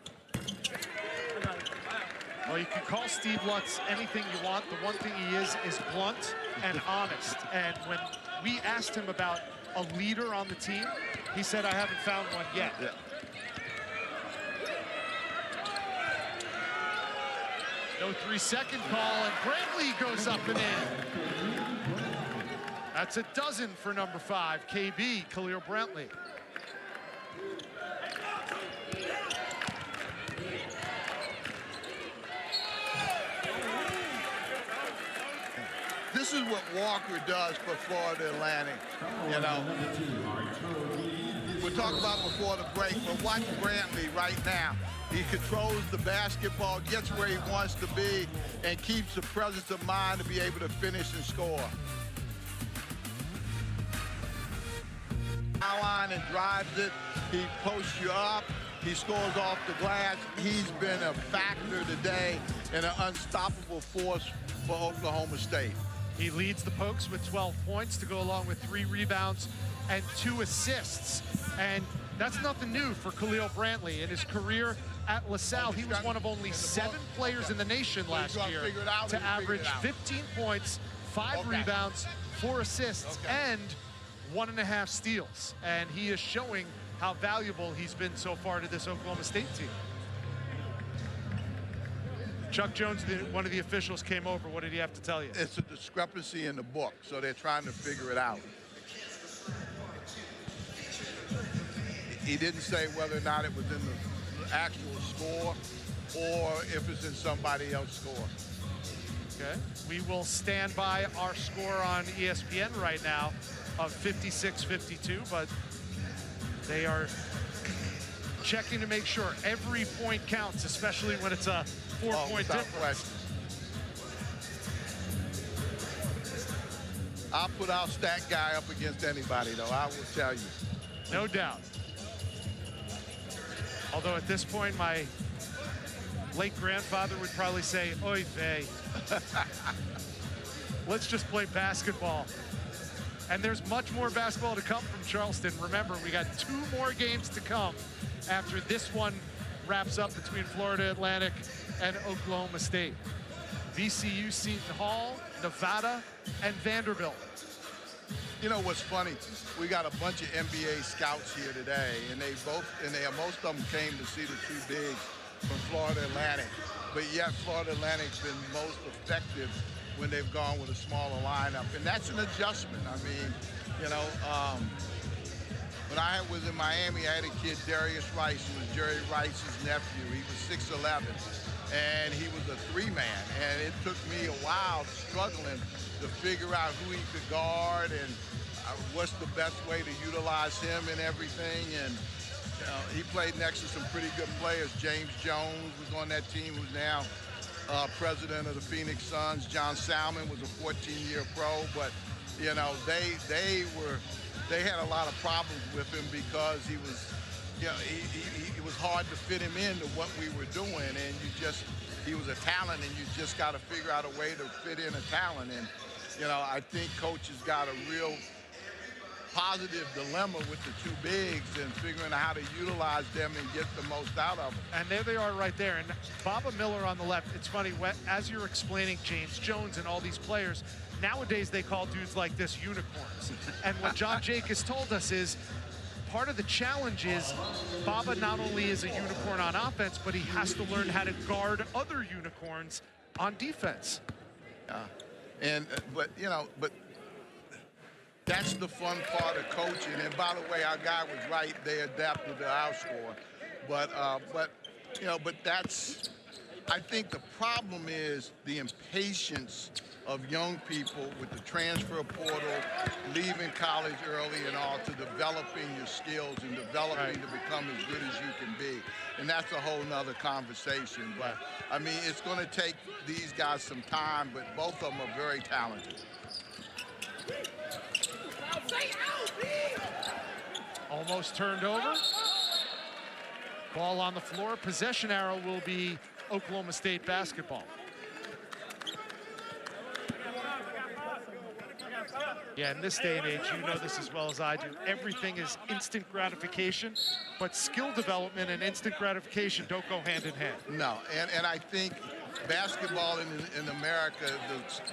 Well, you can call Steve Lutz anything you want. The one thing he is blunt and honest. And when we asked him about a leader on the team, he said, I haven't found one yet. Yeah. No 3-second call, and Brantley goes up and in. That's a dozen for number 5, KB, Khalil Brantley. This is what Walker does for Florida Atlantic. You know, we'll talk about before the break, but watch Brantley right now. He controls the basketball, gets where he wants to be, and keeps the presence of mind to be able to finish and score. Line and drives it. He posts you up. He scores off the glass. He's been a factor today and an unstoppable force for Oklahoma State. He leads the Pokes with 12 points to go along with 3 rebounds and 2 assists. And that's nothing new for Khalil Brantley. In his career at LaSalle, he was one of only 7 players in the nation last year to average 15 points, 5 rebounds, 4 assists, and 1.5 steals. And he is showing how valuable he's been so far to this Oklahoma State team. Chuck Jones, one of the officials, came over. What did he have to tell you? It's a discrepancy in the book, so they're trying to figure it out. He didn't say whether or not it was in the actual score or if it's in somebody else's score. Okay. We will stand by our score on ESPN right now of 56-52, but they are checking to make sure every point counts, especially when it's a 4-point difference. I'll put our stat guy up against anybody, though, I will tell you. No doubt. Although at this point, my late grandfather would probably say, oy vey. Let's just play basketball. And there's much more basketball to come from Charleston. Remember, we got 2 more games to come after this one wraps up between Florida Atlantic and Oklahoma State. VCU, Seton Hall, Nevada, and Vanderbilt. You know what's funny? We got a bunch of NBA scouts here today, and most of them came to see the 2 bigs from Florida Atlantic. But yet Florida Atlantic's been most effective when they've gone with a smaller lineup, and that's an adjustment. I mean, you know, when I was in Miami, I had a kid, Darius Rice, who was Jerry Rice's nephew. He was 6'11", and he was a 3-man, and it took me a while struggling to figure out who he could guard and what's the best way to utilize him and everything. And you know, he played next to some pretty good players. James Jones was on that team, who's now president of the Phoenix Suns. John Salmon was a 14-year pro, but you know, they had a lot of problems with him because he was, you know, it was hard to fit him into what we were doing, and he was a talent, and you just got to figure out a way to fit in a talent. And you know, I think coach has got a real positive dilemma with the 2 bigs and figuring out how to utilize them and get the most out of them. And there they are right there. And Baba Miller on the left. It's funny, as you're explaining James Jones and all these players, nowadays they call dudes like this unicorns. And what John Jake has told us is part of the challenge is Baba not only is a unicorn on offense, but he has to learn how to guard other unicorns on defense. But you know, that's the fun part of coaching. And by the way, our guy was right. They adapted to our score. But you know, that's, I think the problem is the impatience of young people with the transfer portal, leaving college early and all, to developing your skills and developing to become as good as you can be. And that's a whole nother conversation. But I mean, it's going to take these guys some time, but both of them are very talented. Almost turned over. Ball on the floor. Possession arrow will be Oklahoma State basketball. Yeah, in this day and age, you know this as well as I do. Everything is instant gratification, but skill development and instant gratification don't go hand in hand. No, and I think basketball in America,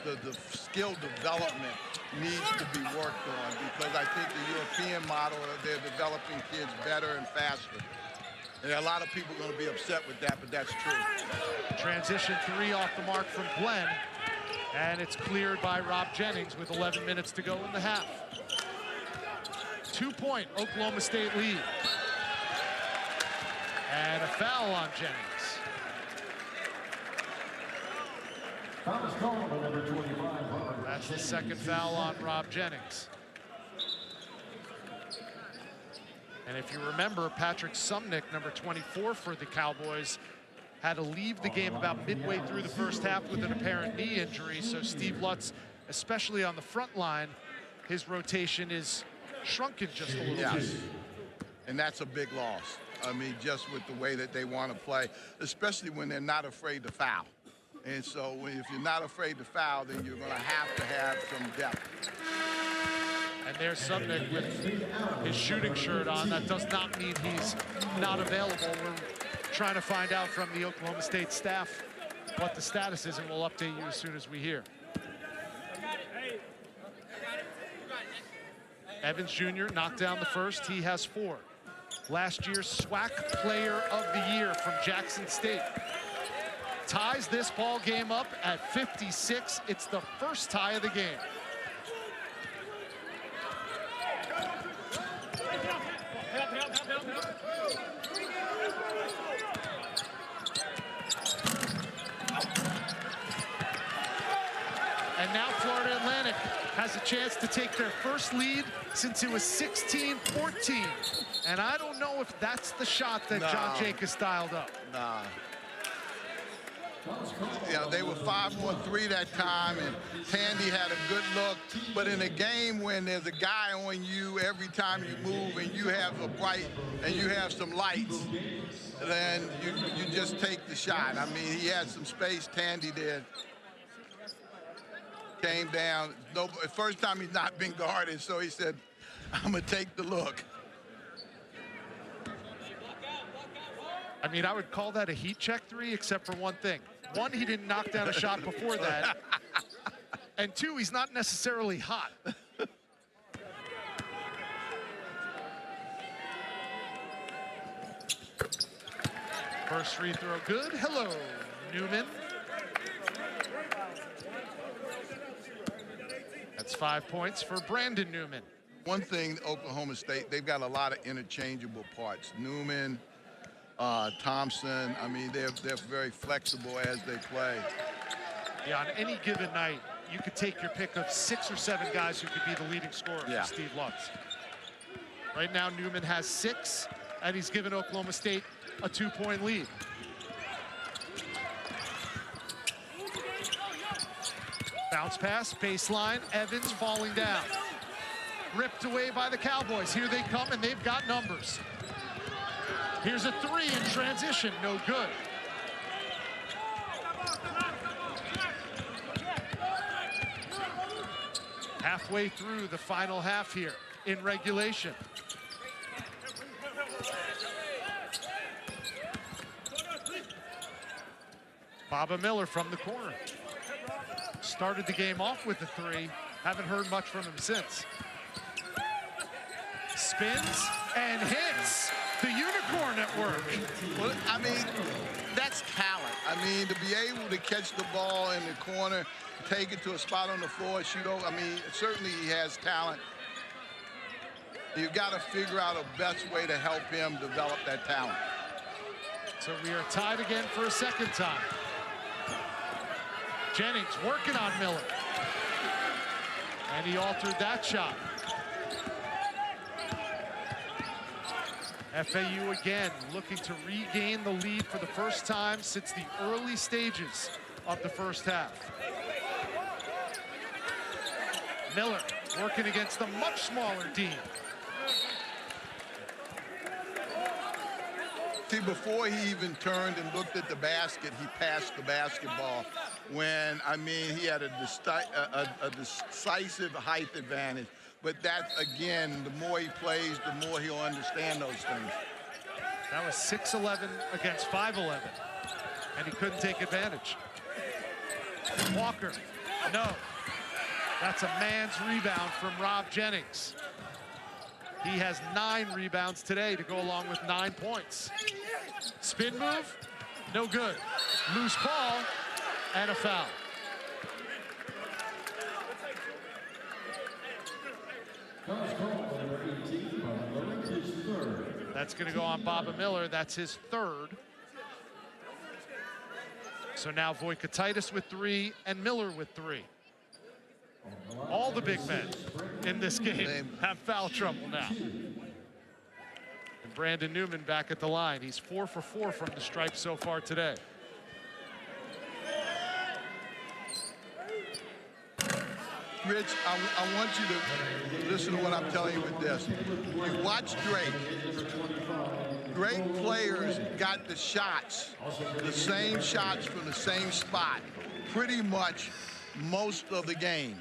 the skill development needs to be worked on, because I think the European model, they're developing kids better and faster. And a lot of people are going to be upset with that, but that's true. Transition 3 off the mark from Glenn, and it's cleared by Rob Jennings with 11 minutes to go in the half. 2-point Oklahoma State lead. And a foul on Jennings. That's the second foul on Rob Jennings. And if you remember, Patrick Sumnick, number 24 for the Cowboys, had to leave the game about midway through the first half with an apparent knee injury. So Steve Lutz, especially on the front line, his rotation is shrunken just a little bit. And that's a big loss. I mean, just with the way that they want to play, especially when they're not afraid to foul. And so if you're not afraid to foul, then you're going to have some depth. And there's Sumnick with his shooting shirt on. That does not mean he's not available. We're trying to find out from the Oklahoma State staff what the status is, and we'll update you as soon as we hear. Evans Jr. knocked down the first. He has 4. Last year's SWAC Player of the Year from Jackson State. Ties this ball game up at 56. It's the first tie of the game. And now Florida Atlantic has a chance to take their first lead since it was 16-14. And I don't know if that's the shot that John Jacobs dialed up. Nah. You know, they were 5-on-3 that time, and Tandy had a good look. But in a game when there's a guy on you every time you move, and you have a bright and you have some lights, then you just take the shot. I mean, he had some space. Tandy did. Came down. No, first time he's not been guarded, so he said, "I'm gonna take the look." I mean, I would call that a heat check 3, except for one thing. 1, he didn't knock down a shot before that. And 2, he's not necessarily hot. First free throw good. Hello, Newman. That's 5 points for Brandon Newman. One thing, Oklahoma State, they've got a lot of interchangeable parts. Newman, Thompson, I mean, they're very flexible as they play. Yeah, on any given night, you could take your pick of 6 or 7 guys who could be the leading scorer for Steve Lutz. Right now, Newman has 6, and he's given Oklahoma State a 2-point lead. Bounce pass, baseline, Evans falling down. Ripped away by the Cowboys. Here they come, and they've got numbers. Here's a 3 in transition, no good. Halfway through the final half here in regulation. Baba Miller from the corner. Started the game off with the 3. Haven't heard much from him since. Spins and hits. The unicorn at work. Well, I mean, that's talent. I mean, to be able to catch the ball in the corner, take it to a spot on the floor, shoot over. I mean, certainly he has talent. You've got to figure out a best way to help him develop that talent. So we are tied again for a second time. Jennings working on Miller. And he altered that shot. FAU again looking to regain the lead for the first time since the early stages of the first half. Miller working against the much smaller Dean. See, before he even turned and looked at the basket, he passed the basketball when, I mean, he had a decisive height advantage. But that, again, the more he plays, the more he'll understand those things. That was 6'11" against 5'11", and he couldn't take advantage. Walker, no. That's a man's rebound from Rob Jennings. He has 9 rebounds today to go along with 9 points. Spin move, no good. Loose ball, and a foul. That's going to go on Baba Miller. That's his 3rd. So now Voikatitis with 3 and Miller with 3. All the big men in this game have foul trouble now. And Brandon Newman back at the line. He's 4 for 4 from the stripe so far today. Rich, I want you to listen to what I'm telling you with this. You watch Drake. Great players got the shots, the same shots from the same spot, pretty much most of the game,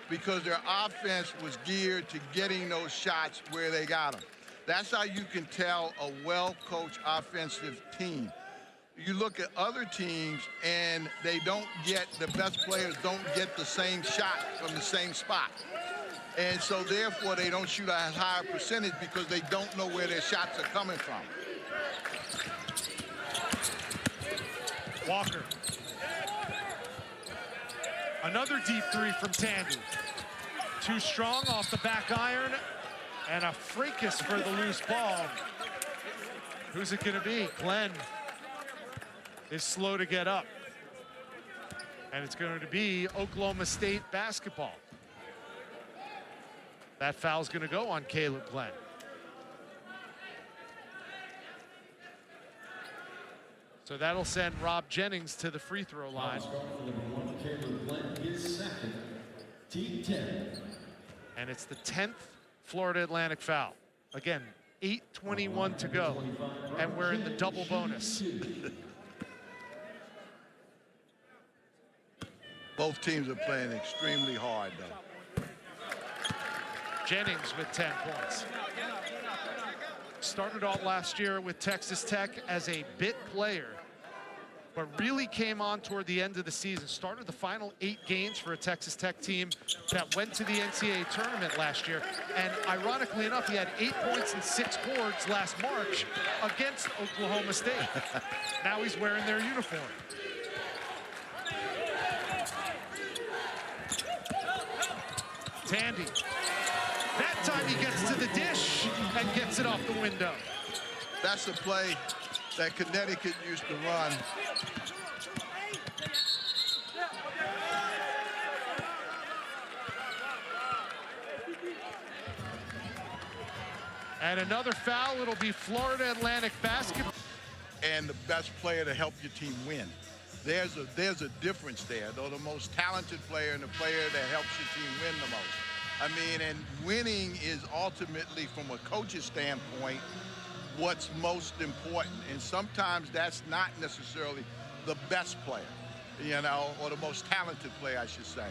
because their offense was geared to getting those shots where they got them. That's how you can tell a well-coached offensive team. You look at other teams and they don't get, the best players don't get the same shot from the same spot. And so therefore they don't shoot a higher percentage because they don't know where their shots are coming from. Walker. Another deep 3 from Tandy. Too strong off the back iron, and a fracas for the loose ball. Who's it gonna be? Glenn is slow to get up. And it's going to be Oklahoma State basketball. That foul's gonna go on Caleb Glenn. So that'll send Rob Jennings to the free throw line. And it's the 10th Florida Atlantic foul. Again, 8:21 to go, and we're in the double bonus. Both teams are playing extremely hard, though. Jennings with 10 points. Started out last year with Texas Tech as a bit player, but really came on toward the end of the season. Started the final 8 games for a Texas Tech team that went to the NCAA tournament last year. And ironically enough, he had 8 points and 6 boards last March against Oklahoma State. Now he's wearing their uniform. Tandy. That time he gets to the dish and gets it off the window. That's a play that Connecticut used to run. And another foul, it'll be Florida Atlantic basketball. And the best player to help your team win. There's a difference there, though the most talented player and the player that helps your team win the most. I mean, and winning is ultimately, from a coach's standpoint, what's most important. And sometimes that's not necessarily the best player, you know, or the most talented player, I should say.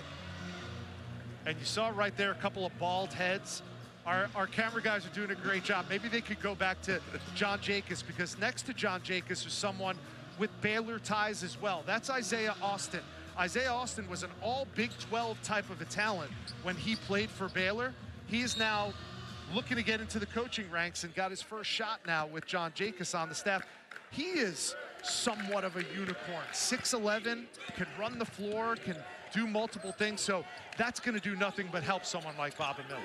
And you saw right there a couple of bald heads. Our camera guys are doing a great job. Maybe they could go back to John Jacobs, because next to John Jacobs is someone with Baylor ties as well. That's Isaiah Austin. Isaiah Austin was an all Big 12 type of a talent when he played for Baylor. He is now looking to get into the coaching ranks and got his first shot now with John Jacobs on the staff. He is somewhat of a unicorn. 6'11", can run the floor, can do multiple things. So that's going to do nothing but help someone like Baba Miller.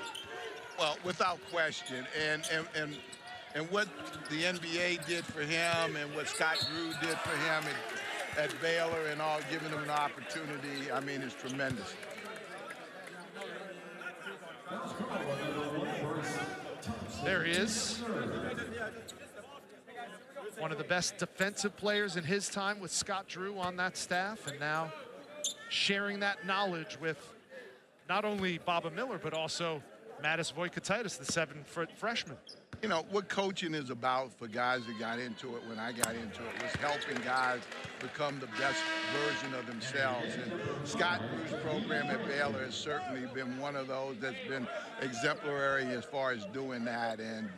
Well, without question. And what the NBA did for him and what Scott Drew did for him at Baylor and all, giving him an opportunity, I mean, is tremendous. There he is. One of the best defensive players in his time with Scott Drew on that staff, and now sharing that knowledge with not only Baba Miller, but also Mattis Voikatitis, the 7-foot freshman. You know, what coaching is about for guys that got into it when I got into it was helping guys become the best version of themselves. And Scott Drew's program at Baylor has certainly been one of those that's been exemplary as far as doing that. And,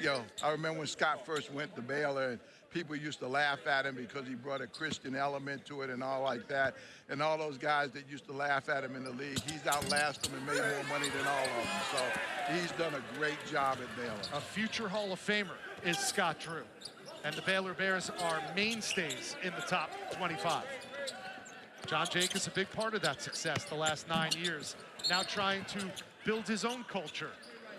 you know, I remember when Scott first went to Baylor, and people used to laugh at him because he brought a Christian element to it and all like that. And all those guys that used to laugh at him in the league, he's outlasted them and made more money than all of them. So he's done a great job at Baylor. A future Hall of Famer is Scott Drew. And the Baylor Bears are mainstays in the top 25. John Jacobs, a big part of that success the last 9 years, now trying to build his own culture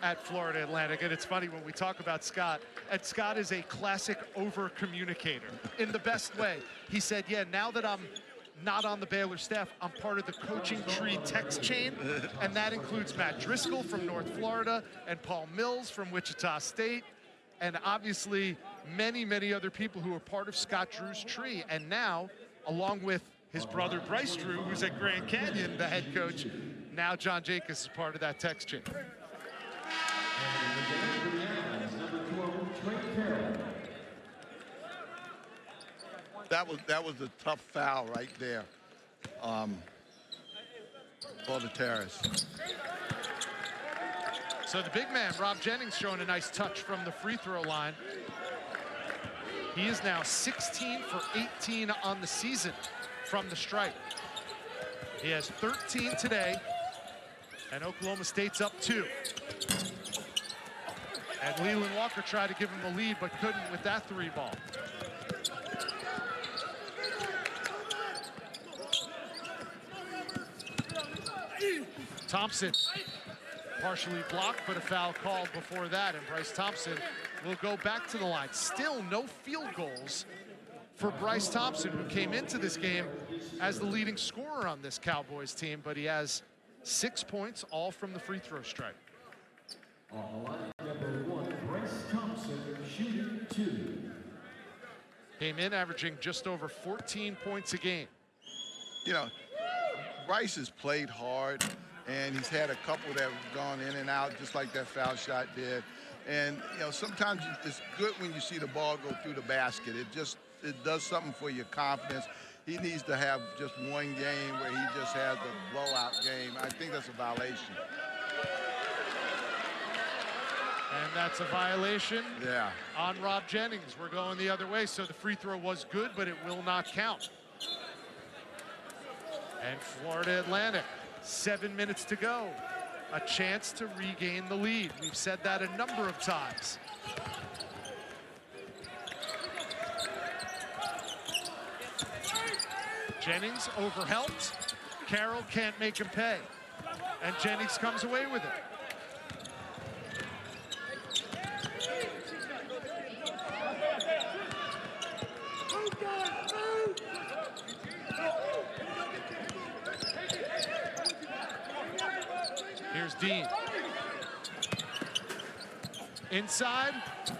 at Florida Atlantic. And it's funny when we talk about Scott, and Scott is a classic over-communicator in the best way. He said, yeah, now that I'm not on the Baylor staff, I'm part of the coaching tree text chain, and that includes Matt Driscoll from North Florida and Paul Mills from Wichita State, and obviously many, many other people who are part of Scott Drew's tree. And now, along with his brother Bryce Drew, who's at Grand Canyon, the head coach, now John Jacobs is part of that text chain. That was a tough foul right there for the Terrace. So the big man, Rob Jennings, showing a nice touch from the free throw line. He is now 16 for 18 on the season from the stripe. He has 13 today, and Oklahoma State's up 2. And Leland Walker tried to give him the lead, but couldn't with that 3-ball. Thompson partially blocked, but a foul called before that, and Bryce Thompson will go back to the line. Still no field goals for Bryce Thompson, who came into this game as the leading scorer on this Cowboys team, but he has 6 points, all from the free throw stripe. On the line, number 1, Bryce Thompson, shooting 2. Came in averaging just over 14 points a game. You know, Bryce has played hard, and he's had a couple that have gone in and out, just like that foul shot did. And, you know, sometimes it's good when you see the ball go through the basket. It does something for your confidence. He needs to have just one game where he just has a blowout game. I think that's a violation. And that's a violation on Rob Jennings. We're going the other way, so the free throw was good, but it will not count. And Florida Atlantic, 7 minutes to go. A chance to regain the lead. We've said that a number of times. Jennings overhelped. Carroll can't make him pay. And Jennings comes away with it. Here's Dean. Inside,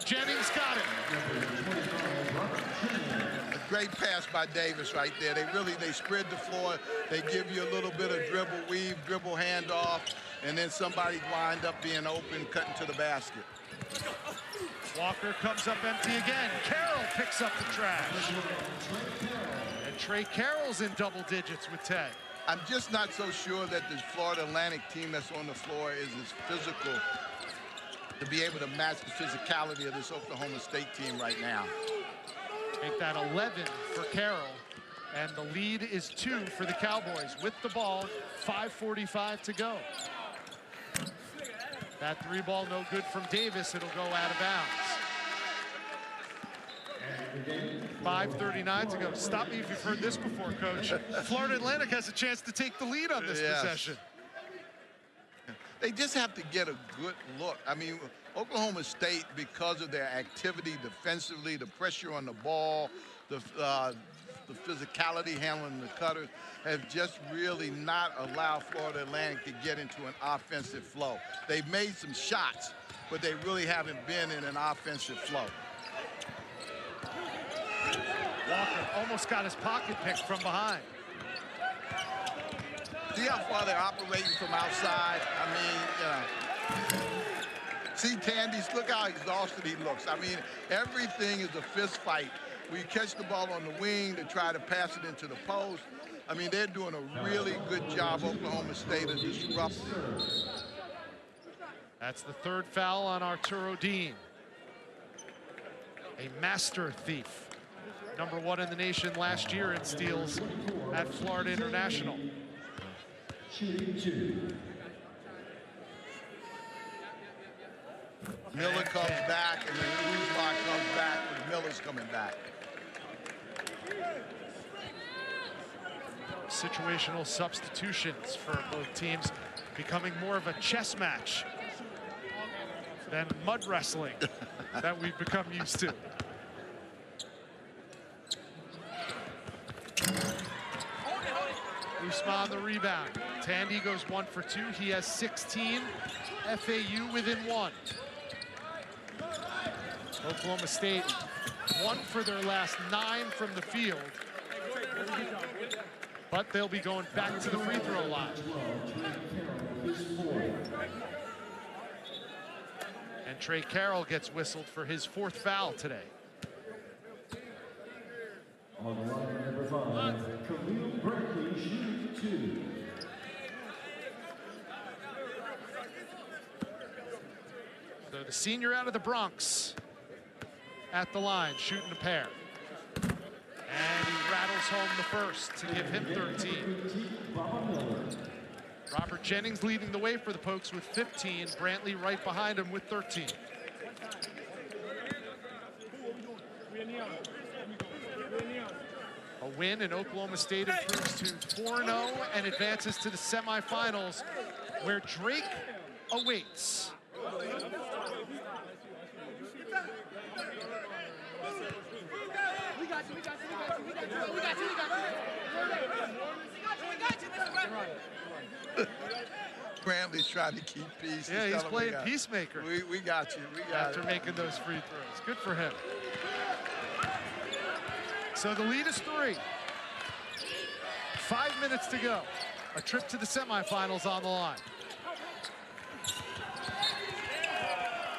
Jennings got it. A great pass by Davis right there. They spread the floor. They give you a little bit of dribble, weave, dribble, handoff, and then somebody wind up being open, cutting to the basket. Walker comes up empty again. Carroll picks up the trash. And Trey Carroll's in double digits with 10. I'm just not so sure that this Florida Atlantic team that's on the floor is as physical to be able to match the physicality of this Oklahoma State team right now. Make that 11 for Carroll. And the lead is 2 for the Cowboys with the ball, 5:45 to go. That 3-ball no good from Davis. It'll go out of bounds. 5:39 to go. Stop me if you've heard this before, Coach. Florida Atlantic has a chance to take the lead on this possession. They just have to get a good look. I mean, Oklahoma State, because of their activity defensively, the pressure on the ball, the physicality handling the cutters, have just really not allowed Florida Atlantic to get into an offensive flow. They've made some shots, but they really haven't been in an offensive flow. Walker almost got his pocket picked from behind. See how far they're operating from outside? I mean, you know, See, Tandy, look how exhausted he looks. I mean, everything is a fist fight. We catch the ball on the wing to try to pass it into the post. I mean, they're doing a really good job, Oklahoma State, of disrupting. That's the third foul on Arturo Dean. A master thief. #1 in the nation last year in steals at Florida International. Shooting 2. Miller comes back, and then Uzma comes back, and Miller's coming back. Situational substitutions for both teams, becoming more of a chess match than mud wrestling that we've become used to. Uzma on the rebound. Tandy goes 1 for 2. He has 16. FAU within 1. Oklahoma State 1 for their last 9 from the field. But they'll be going back to the free throw line. And Trey Carroll gets whistled for his 4th foul today. On line number 5, Khalil Berkeley, shooting 2. So the senior out of the Bronx at the line, shooting a pair. And he rattles home the first to give him 13. Robert Jennings leading the way for the Pokes with 15. Brantley right behind him with 13. A win, and Oklahoma State improves to 4-0 and advances to the semifinals, where Drake awaits. Brantley's trying to keep peace. Yeah, he's playing peacemaker. We got you. We got after making those free throws. Good for him. So the lead is 3. 5 minutes to go. A trip to the semifinals on the line.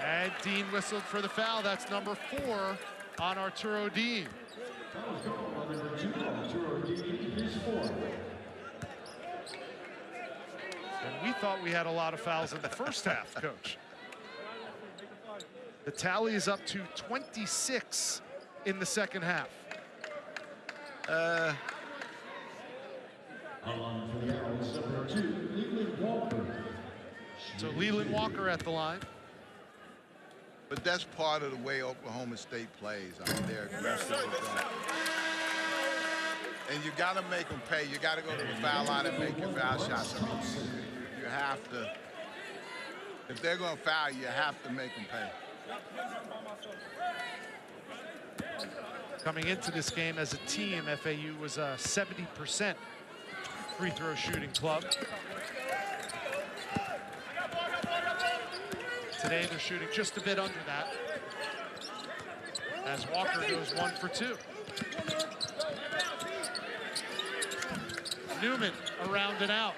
And Dean whistled for the foul. That's #4 on Arturo Dean. And we thought we had a lot of fouls in the first half, Coach. The tally is up to 26 in the second half. So Leland Walker at the line. But that's part of the way Oklahoma State plays. I mean, they're aggressive with that. And you got to make them pay. You got to go to the foul line and make your foul shots. I mean, you have to. If they're going to foul, you have to make them pay. Coming into this game as a team, FAU was a 70% free throw shooting club. Today they're shooting just a bit under that, as Walker goes 1 for 2. Newman around and out.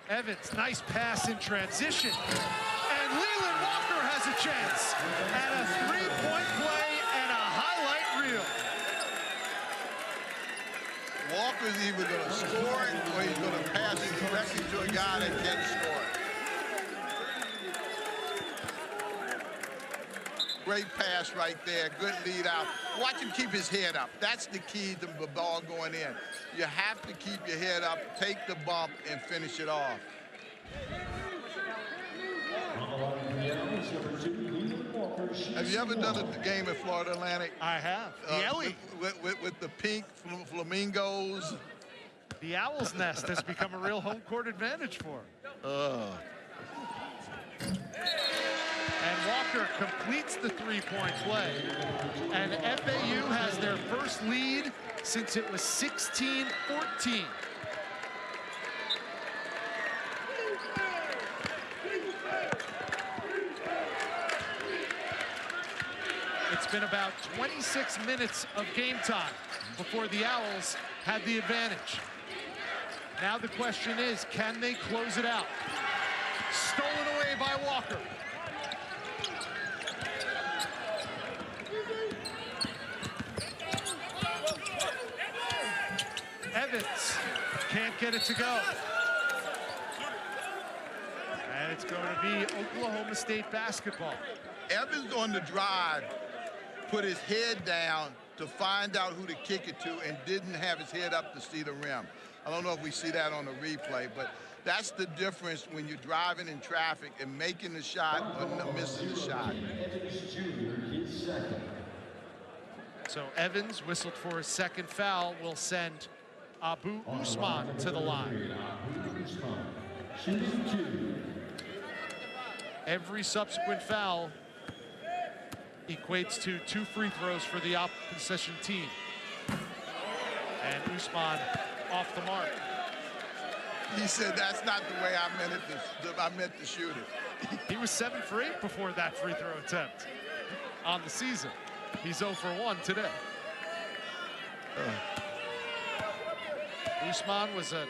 Evans, nice pass in transition. And Leland Walker has a chance at a 3-point play and a highlight reel. Walker's either going to score it or he's going to pass it directly to a guy that can't score it. Great pass right there, good lead out. Watch him keep his head up. That's the key to the ball going in. You have to keep your head up, take the bump, and finish it off. Have you ever done a game at Florida Atlantic? I have. The Ellie. With the pink flamingos. The Owl's Nest has become a real home court advantage for him. And Walker completes the 3-point play. And FAU has their first lead since it was 16-14. It's been about 26 minutes of game time before the Owls had the advantage. Now the question is, can they close it out? Stolen away by Walker. Evans can't get it to go. And it's going to be Oklahoma State basketball. Evans on the drive put his head down to find out who to kick it to and didn't have his head up to see the rim. I don't know if we see that on the replay, but that's the difference when you're driving in traffic and making the shot or missing the shot. So Evans whistled for his second foul, will send Abu Usman to the line. Every subsequent foul equates to 2 free throws for the opposition team. And Usman off the mark. He said, that's not the way I meant it. I meant to shoot it. He was 7 for 8 before that free throw attempt on the season. He's 0 for 1 today. Usman was an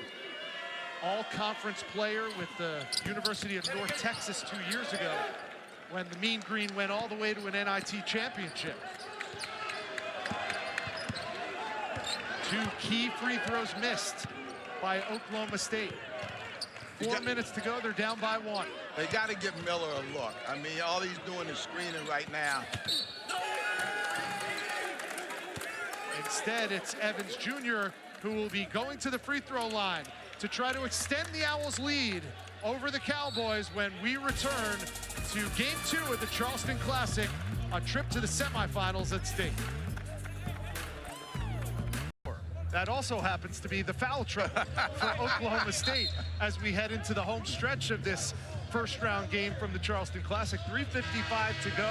all-conference player with the University of North Texas 2 years ago when the Mean Green went all the way to an NIT championship. 2 key free throws missed by Oklahoma State. 4 minutes to go, they're down by 1. They got to give Miller a look. I mean, all he's doing is screening right now. Instead, it's Evans Jr. who will be going to the free throw line to try to extend the Owls' lead over the Cowboys when we return to Game 2 of the Charleston Classic, a trip to the semifinals at stake. That also happens to be the foul trouble for Oklahoma State as we head into the home stretch of this first-round game from the Charleston Classic. 3:55 to go,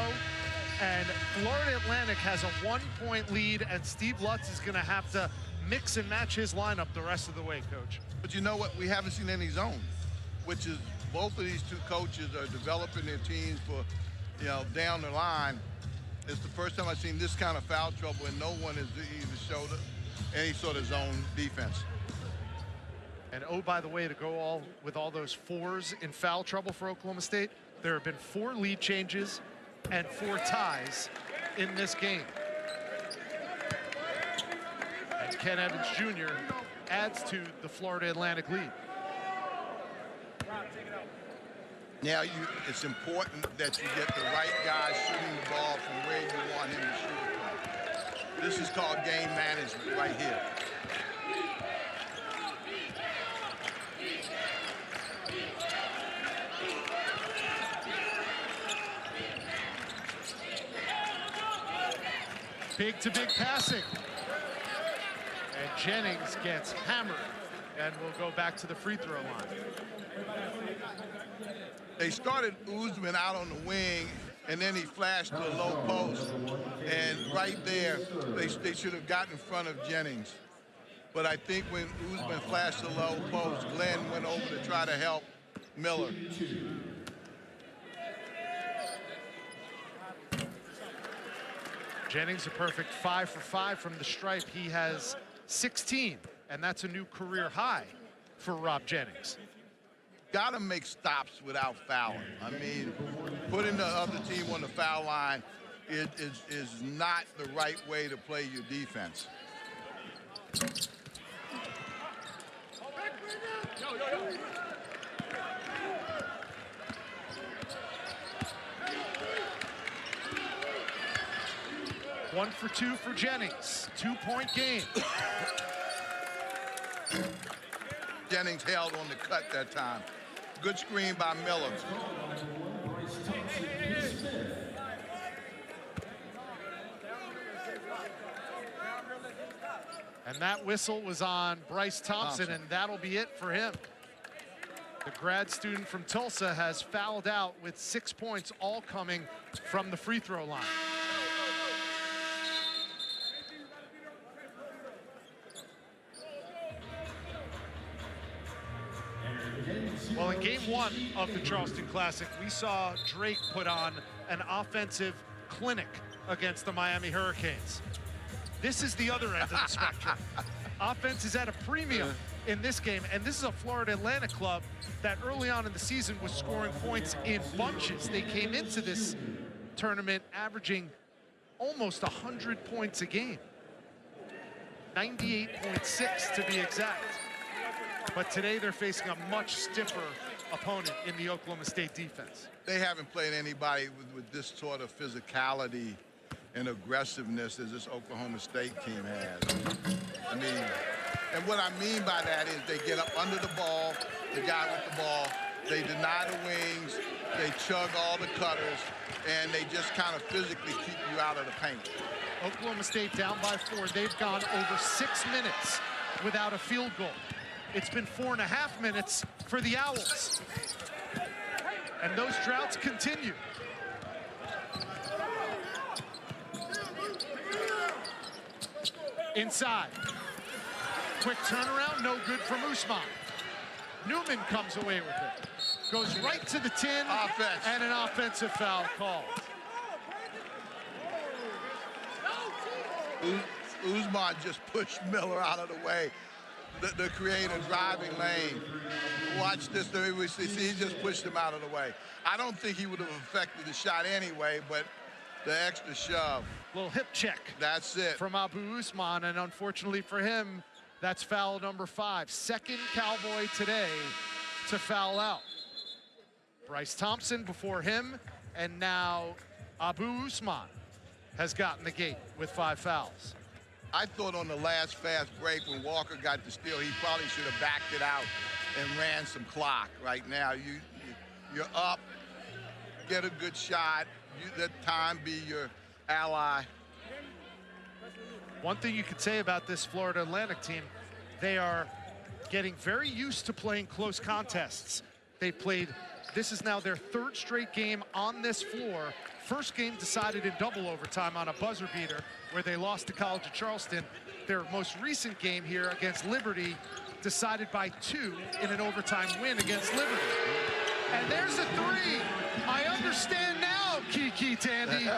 and Florida Atlantic has a 1-point lead, and Steve Lutz is going to have to mix and match his lineup the rest of the way, Coach. But you know what? We haven't seen any zone, which is both of these two coaches are developing their teams for, down the line. It's the first time I've seen this kind of foul trouble, and no one has either showed any sort of zone defense. And oh, by the way, to go with all those 4s in foul trouble for Oklahoma State, there have been 4 lead changes and 4 ties in this game. And Ken Evans Jr. adds to the Florida Atlantic lead. Now it's important that you get the right guy shooting the ball from where you want him to shoot it from. This is called game management right here. Big-to-big passing. And Jennings gets hammered and will go back to the free throw line. They started Usman out on the wing, and then he flashed to the low post. And right there, they should have gotten in front of Jennings. But I think when Usman flashed the low post, Glenn went over to try to help Miller. Jennings a perfect 5 for 5 from the stripe. He has 16, and that's a new career high for Rob Jennings. Got to make stops without fouling. I mean, putting the other team on the foul line is not the right way to play your defense. One for 2 for Jennings. 2-point game. Jennings held on the cut that time. Good screen by Miller. And that whistle was on Bryce Thompson, and that'll be it for him. The grad student from Tulsa has fouled out with 6 points, all coming from the free throw line. Well, in game 1 of the Charleston Classic, we saw Drake put on an offensive clinic against the Miami Hurricanes. This is the other end of the spectrum. Offense is at a premium in this game, and this is a Florida Atlantic club that early on in the season was scoring points in bunches. They came into this tournament averaging almost 100 points a game. 98.6 to be exact. But today they're facing a much stiffer opponent in the Oklahoma State defense. They haven't played anybody with this sort of physicality and aggressiveness as this Oklahoma State team has. I mean, and what I mean by that is they get up under the ball, the guy with the ball, they deny the wings, they chug all the cutters, and they just kind of physically keep you out of the paint. Oklahoma State down by 4. They've gone over 6 minutes without a field goal. It's been 4.5 minutes for the Owls. And those droughts continue. Inside. Quick turnaround, no good from Usman. Newman comes away with it. Goes right to the tin. Offense. And an offensive foul called. Usman just pushed Miller out of the way to create a driving lane. Watch this. He just pushed him out of the way. I don't think he would have affected the shot anyway, but the extra shove. Little hip check. That's it. From Abu Usman, and unfortunately for him, that's foul number 5. Second Cowboy today to foul out. Bryce Thompson before him, and now Abu Usman has gotten the gate with 5 fouls. I thought on the last fast break when Walker got the steal, he probably should have backed it out and ran some clock. Right now, you're up, get a good shot, let time be your ally. One thing you could say about this Florida Atlantic team, they are getting very used to playing close contests. They played, this is now their 3rd straight game on this floor. First game decided in double overtime on a buzzer beater where they lost to College of Charleston. Their most recent game here against Liberty decided by 2 in an overtime win against Liberty. And there's a 3. I understand now, Kiki Tandy.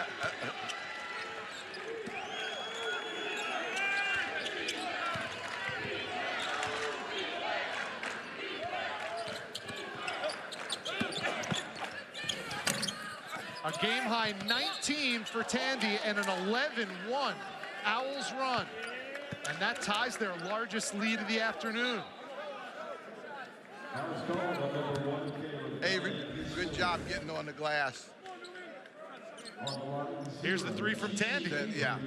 A game-high 19 for Tandy and an 11-1 Owls run. And that ties their largest lead of the afternoon. Avery, good job getting on the glass. Here's the 3 from Tandy. Yeah.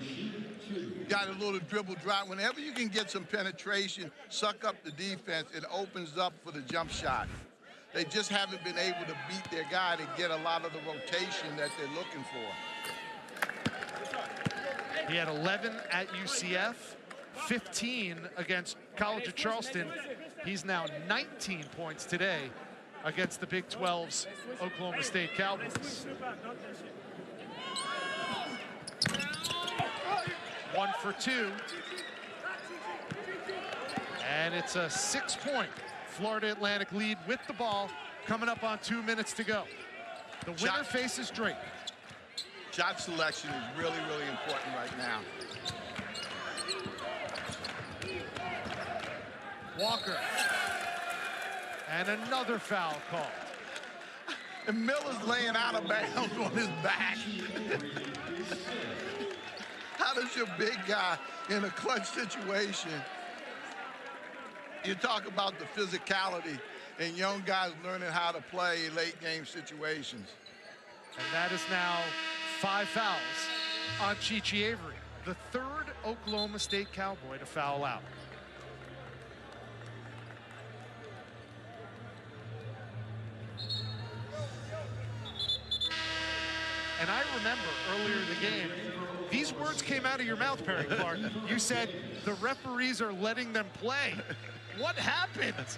Got a little dribble drive. Whenever you can get some penetration, suck up the defense, it opens up for the jump shot. They just haven't been able to beat their guy to get a lot of the rotation that they're looking for. He had 11 at UCF, 15 against College of Charleston. He's now 19 points today against the Big 12's Oklahoma State Cowboys. 1 for 2. And it's a 6-point Florida Atlantic lead with the ball coming up on 2 minutes to go. The winner faces Drake. Shot selection is really, really important right now. Walker. And another foul called. And Miller's laying out of bounds on his back. How does your big guy in a clutch situation, you talk about the physicality and young guys learning how to play in late game situations. And that is now 5 fouls on Chichi Avery, the 3rd Oklahoma State Cowboy to foul out. And I remember earlier in the game, these words came out of your mouth, Perry Clark. You said the referees are letting them play. What happened?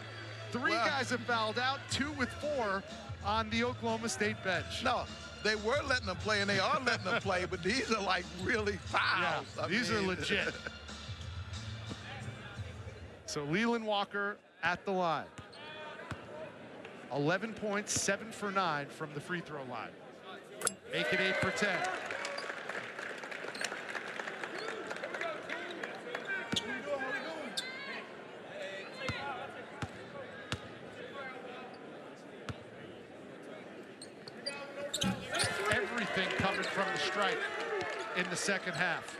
3 guys have fouled out, 2 with 4 on the Oklahoma State bench. No, they were letting them play, and they are letting them play, but these are like really fouls. Yeah, these are legit. So Leland Walker at the line. 11 points, 7 for 9 from the free throw line. Make it 8 for 10. Everything coming from the stripe in the second half.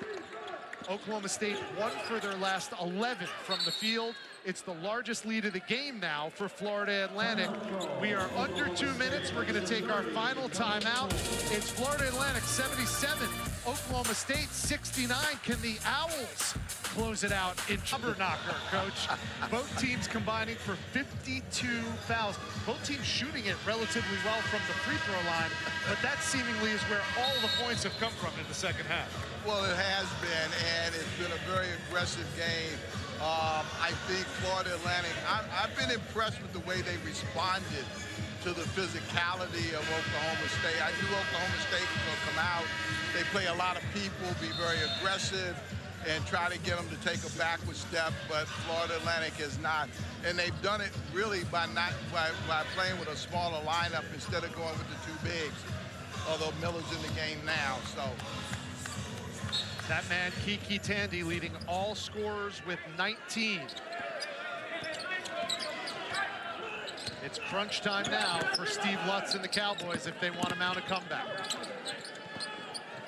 Oklahoma State won for their last 11 from the field. It's the largest lead of the game now for Florida Atlantic. We are under 2 minutes. We're going to take our final timeout. It's Florida Atlantic 77, Oklahoma State 69. Can the Owls close it out in jumper knocker, Coach? Both teams combining for 52 fouls. Both teams shooting it relatively well from the free throw line, but that seemingly is where all the points have come from in the second half. Well, it has been, and it's been a very aggressive game. I think Florida Atlantic, I've been impressed with the way they responded to the physicality of Oklahoma State. I knew Oklahoma State was going to come out. They play a lot of people, be very aggressive, and try to get them to take a backward step, but Florida Atlantic has not. And they've done it really by playing with a smaller lineup instead of going with the two bigs, although Miller's in the game now, so. That man, Kiki Tandy, leading all scorers with 19. It's crunch time now for Steve Lutz and the Cowboys if they want to mount a comeback.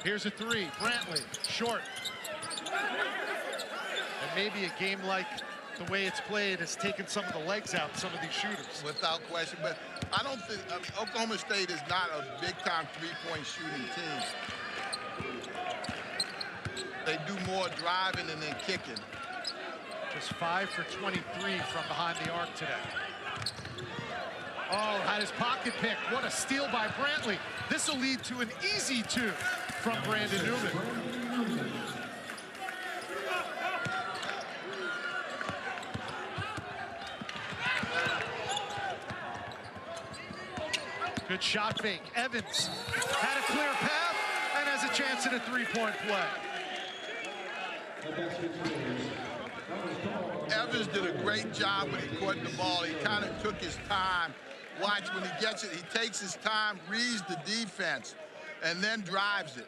Here's a three, Brantley, short. And maybe a game like the way it's played has taken some of the legs out of some of these shooters. Without question, but I don't think, Oklahoma State is not a big-time three-point shooting team. They do more driving and then kicking. Just 5 for 23 from behind the arc today. Oh, had his pocket pick. What a steal by Brantley. This will lead to an easy two from Brandon Newman. Good shot fake. Evans had a clear path and has a chance at a three-point play. Evans did a great job when he caught the ball. He kind of took his time. Watch, when he gets it, he takes his time, reads the defense, and then drives it.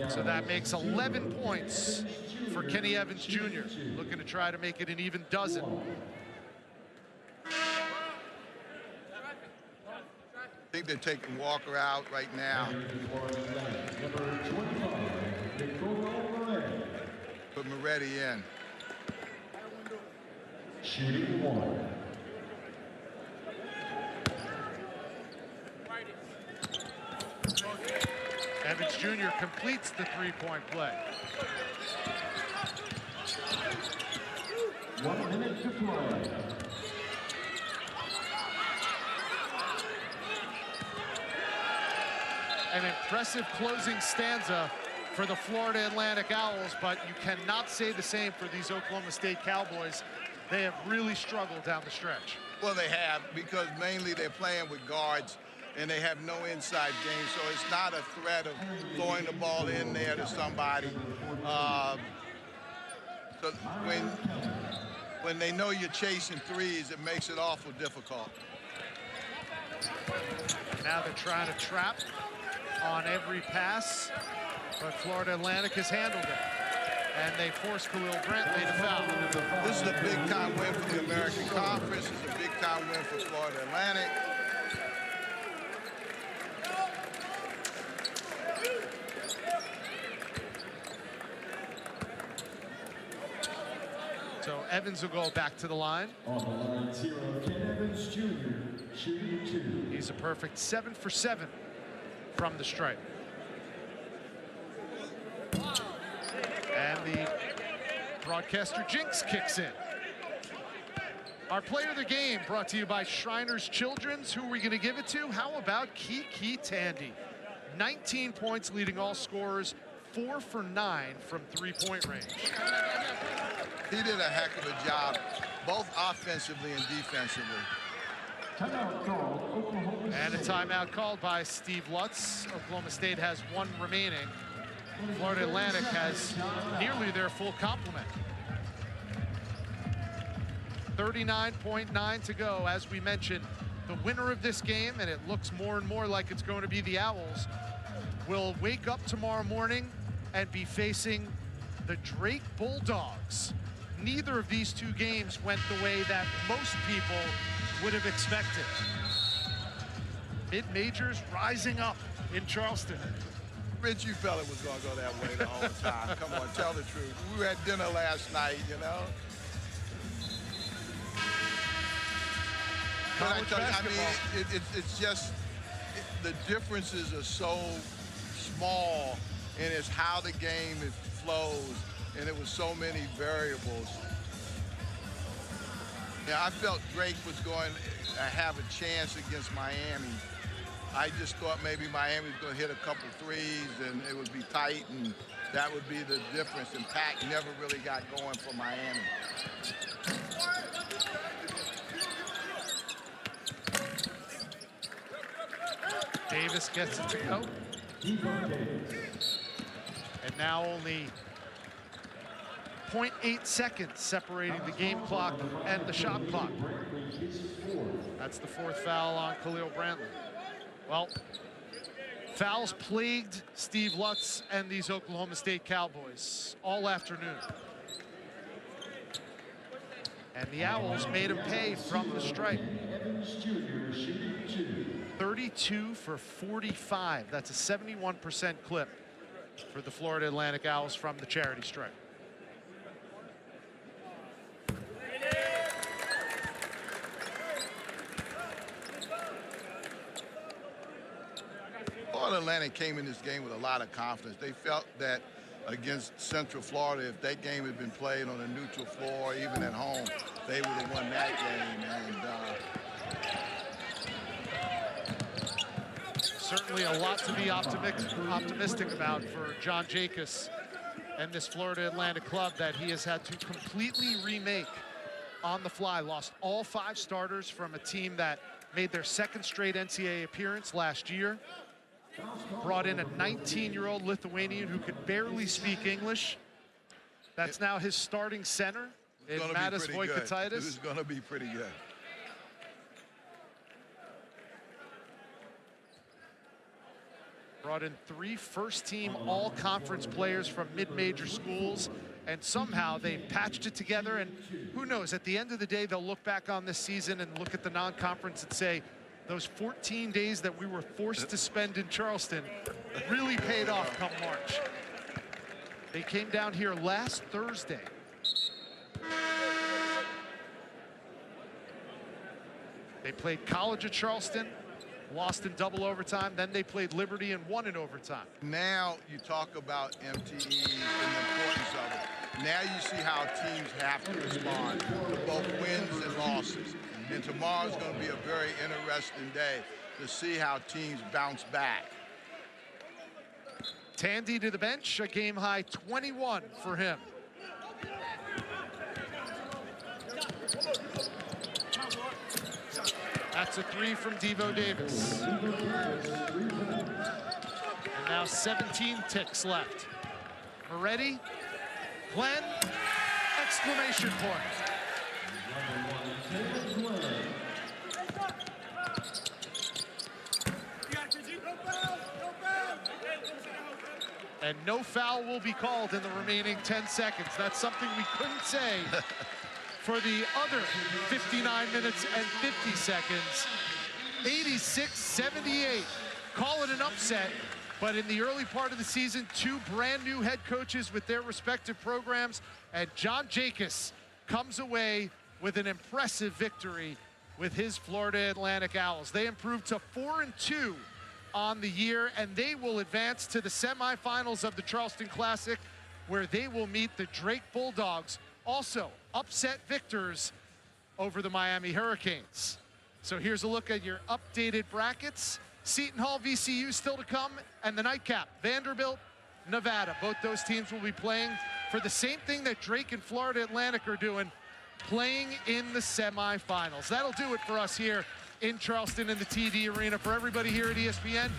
So that makes 11 points for Kenny Evans Jr., looking to try to make it an even dozen. I think they're taking Walker out right now. Put Moretti in. Shooting one. Evans Jr. completes the three-point play. 1 minute to play. An impressive closing stanza for the Florida Atlantic Owls, but you cannot say the same for these Oklahoma State Cowboys. They have really struggled down the stretch. Well, they have, because mainly they're playing with guards and they have no inside game, so it's not a threat of throwing the ball in there to somebody. So when they know you're chasing threes, it makes it awful difficult. Now they're trying to trap on every pass, but Florida Atlantic has handled it. And they force Khalil Brantley to foul. This is a big-time win for the American Conference. It's a big-time win for Florida Atlantic. So Evans will go back to the line. On the line, 0, Ken Evans Jr., shooting 2. He's a perfect 7 for 7 from the stripe. And the broadcaster jinx kicks in. Our player of the game brought to you by Shriners Children's. Who are we going to give it to? How about Kiki Tandy? 19 points, leading all scorers, 4 for 9 from three-point range. He did a heck of a job, both offensively and defensively. Timeout called, Oklahoma State. And a timeout called by Steve Lutz. Oklahoma State has 1 remaining. Florida Atlantic has nearly their full complement. 39.9 to go. As we mentioned, the winner of this game, and it looks more and more like it's going to be the Owls, will wake up tomorrow morning and be facing the Drake Bulldogs. Neither of these two games went the way that most people would have expected. Mid-majors rising up in Charleston. Rich, you felt it was going to go that way the whole time. Come on, tell the truth. We were at dinner last night, you know. But I College tell you, basketball. I mean, it's just the differences are so small, and it's how the game flows, and it was so many variables. Yeah, I felt Drake was going to have a chance against Miami. I just thought maybe Miami was going to hit a couple threes and it would be tight, and that would be the difference. And Pac never really got going for Miami. Davis gets it to go. And now only 0.8 seconds separating the game clock and the shot clock. That's the fourth foul on Khalil Brantley. Well, fouls plagued Steve Lutz and these Oklahoma State Cowboys all afternoon. And the Owls made him pay from the stripe. 32 for 45. That's a 71% clip for the Florida Atlantic Owls from the charity stripe. Florida Atlantic came in this game with a lot of confidence. They felt that against Central Florida, if that game had been played on a neutral floor, even at home, they would have won that game. And certainly a lot to be optimistic about for John Jacobs and this Florida Atlantic club that he has had to completely remake on the fly. Lost all 5 starters from a team that made their second straight NCAA appearance last year. Brought in a 19-year-old Lithuanian who could barely speak English. That's now his starting center in Matas Voikataitis. This is going to be pretty good. Brought in 3 first-team all-conference players from mid-major schools, and somehow they patched it together. And who knows, at the end of the day, they'll look back on this season and look at the non-conference and say, those 14 days that we were forced to spend in Charleston really paid off come March. They came down here last Thursday. They played College of Charleston, lost in double overtime. Then they played Liberty and won in overtime. Now you talk about MTE and the importance of it. Now you see how teams have to respond to both wins and losses. And tomorrow's going to be a very interesting day to see how teams bounce back. Tandy to the bench, a game-high 21 for him. That's a 3 from Devo Davis. And now 17 ticks left. Moretti, Glenn, exclamation point. And no foul will be called in the remaining 10 seconds. That's something we couldn't say for the other 59 minutes and 50 seconds. 86-78. Call it an upset, but in the early part of the season, 2 brand new head coaches with their respective programs, and John Jacobs comes away with an impressive victory with his Florida Atlantic Owls. They improved to 4-2 on the year, and they will advance to the semifinals of the Charleston Classic, where they will meet the Drake Bulldogs, also upset victors over the Miami Hurricanes. So here's a look at your updated brackets. Seton Hall VCU still to come, and the nightcap, Vanderbilt, Nevada. Both those teams will be playing for the same thing that Drake and Florida Atlantic are doing, playing in the semifinals. That'll do it for us here in Charleston in the TD Arena. For everybody here at ESPN,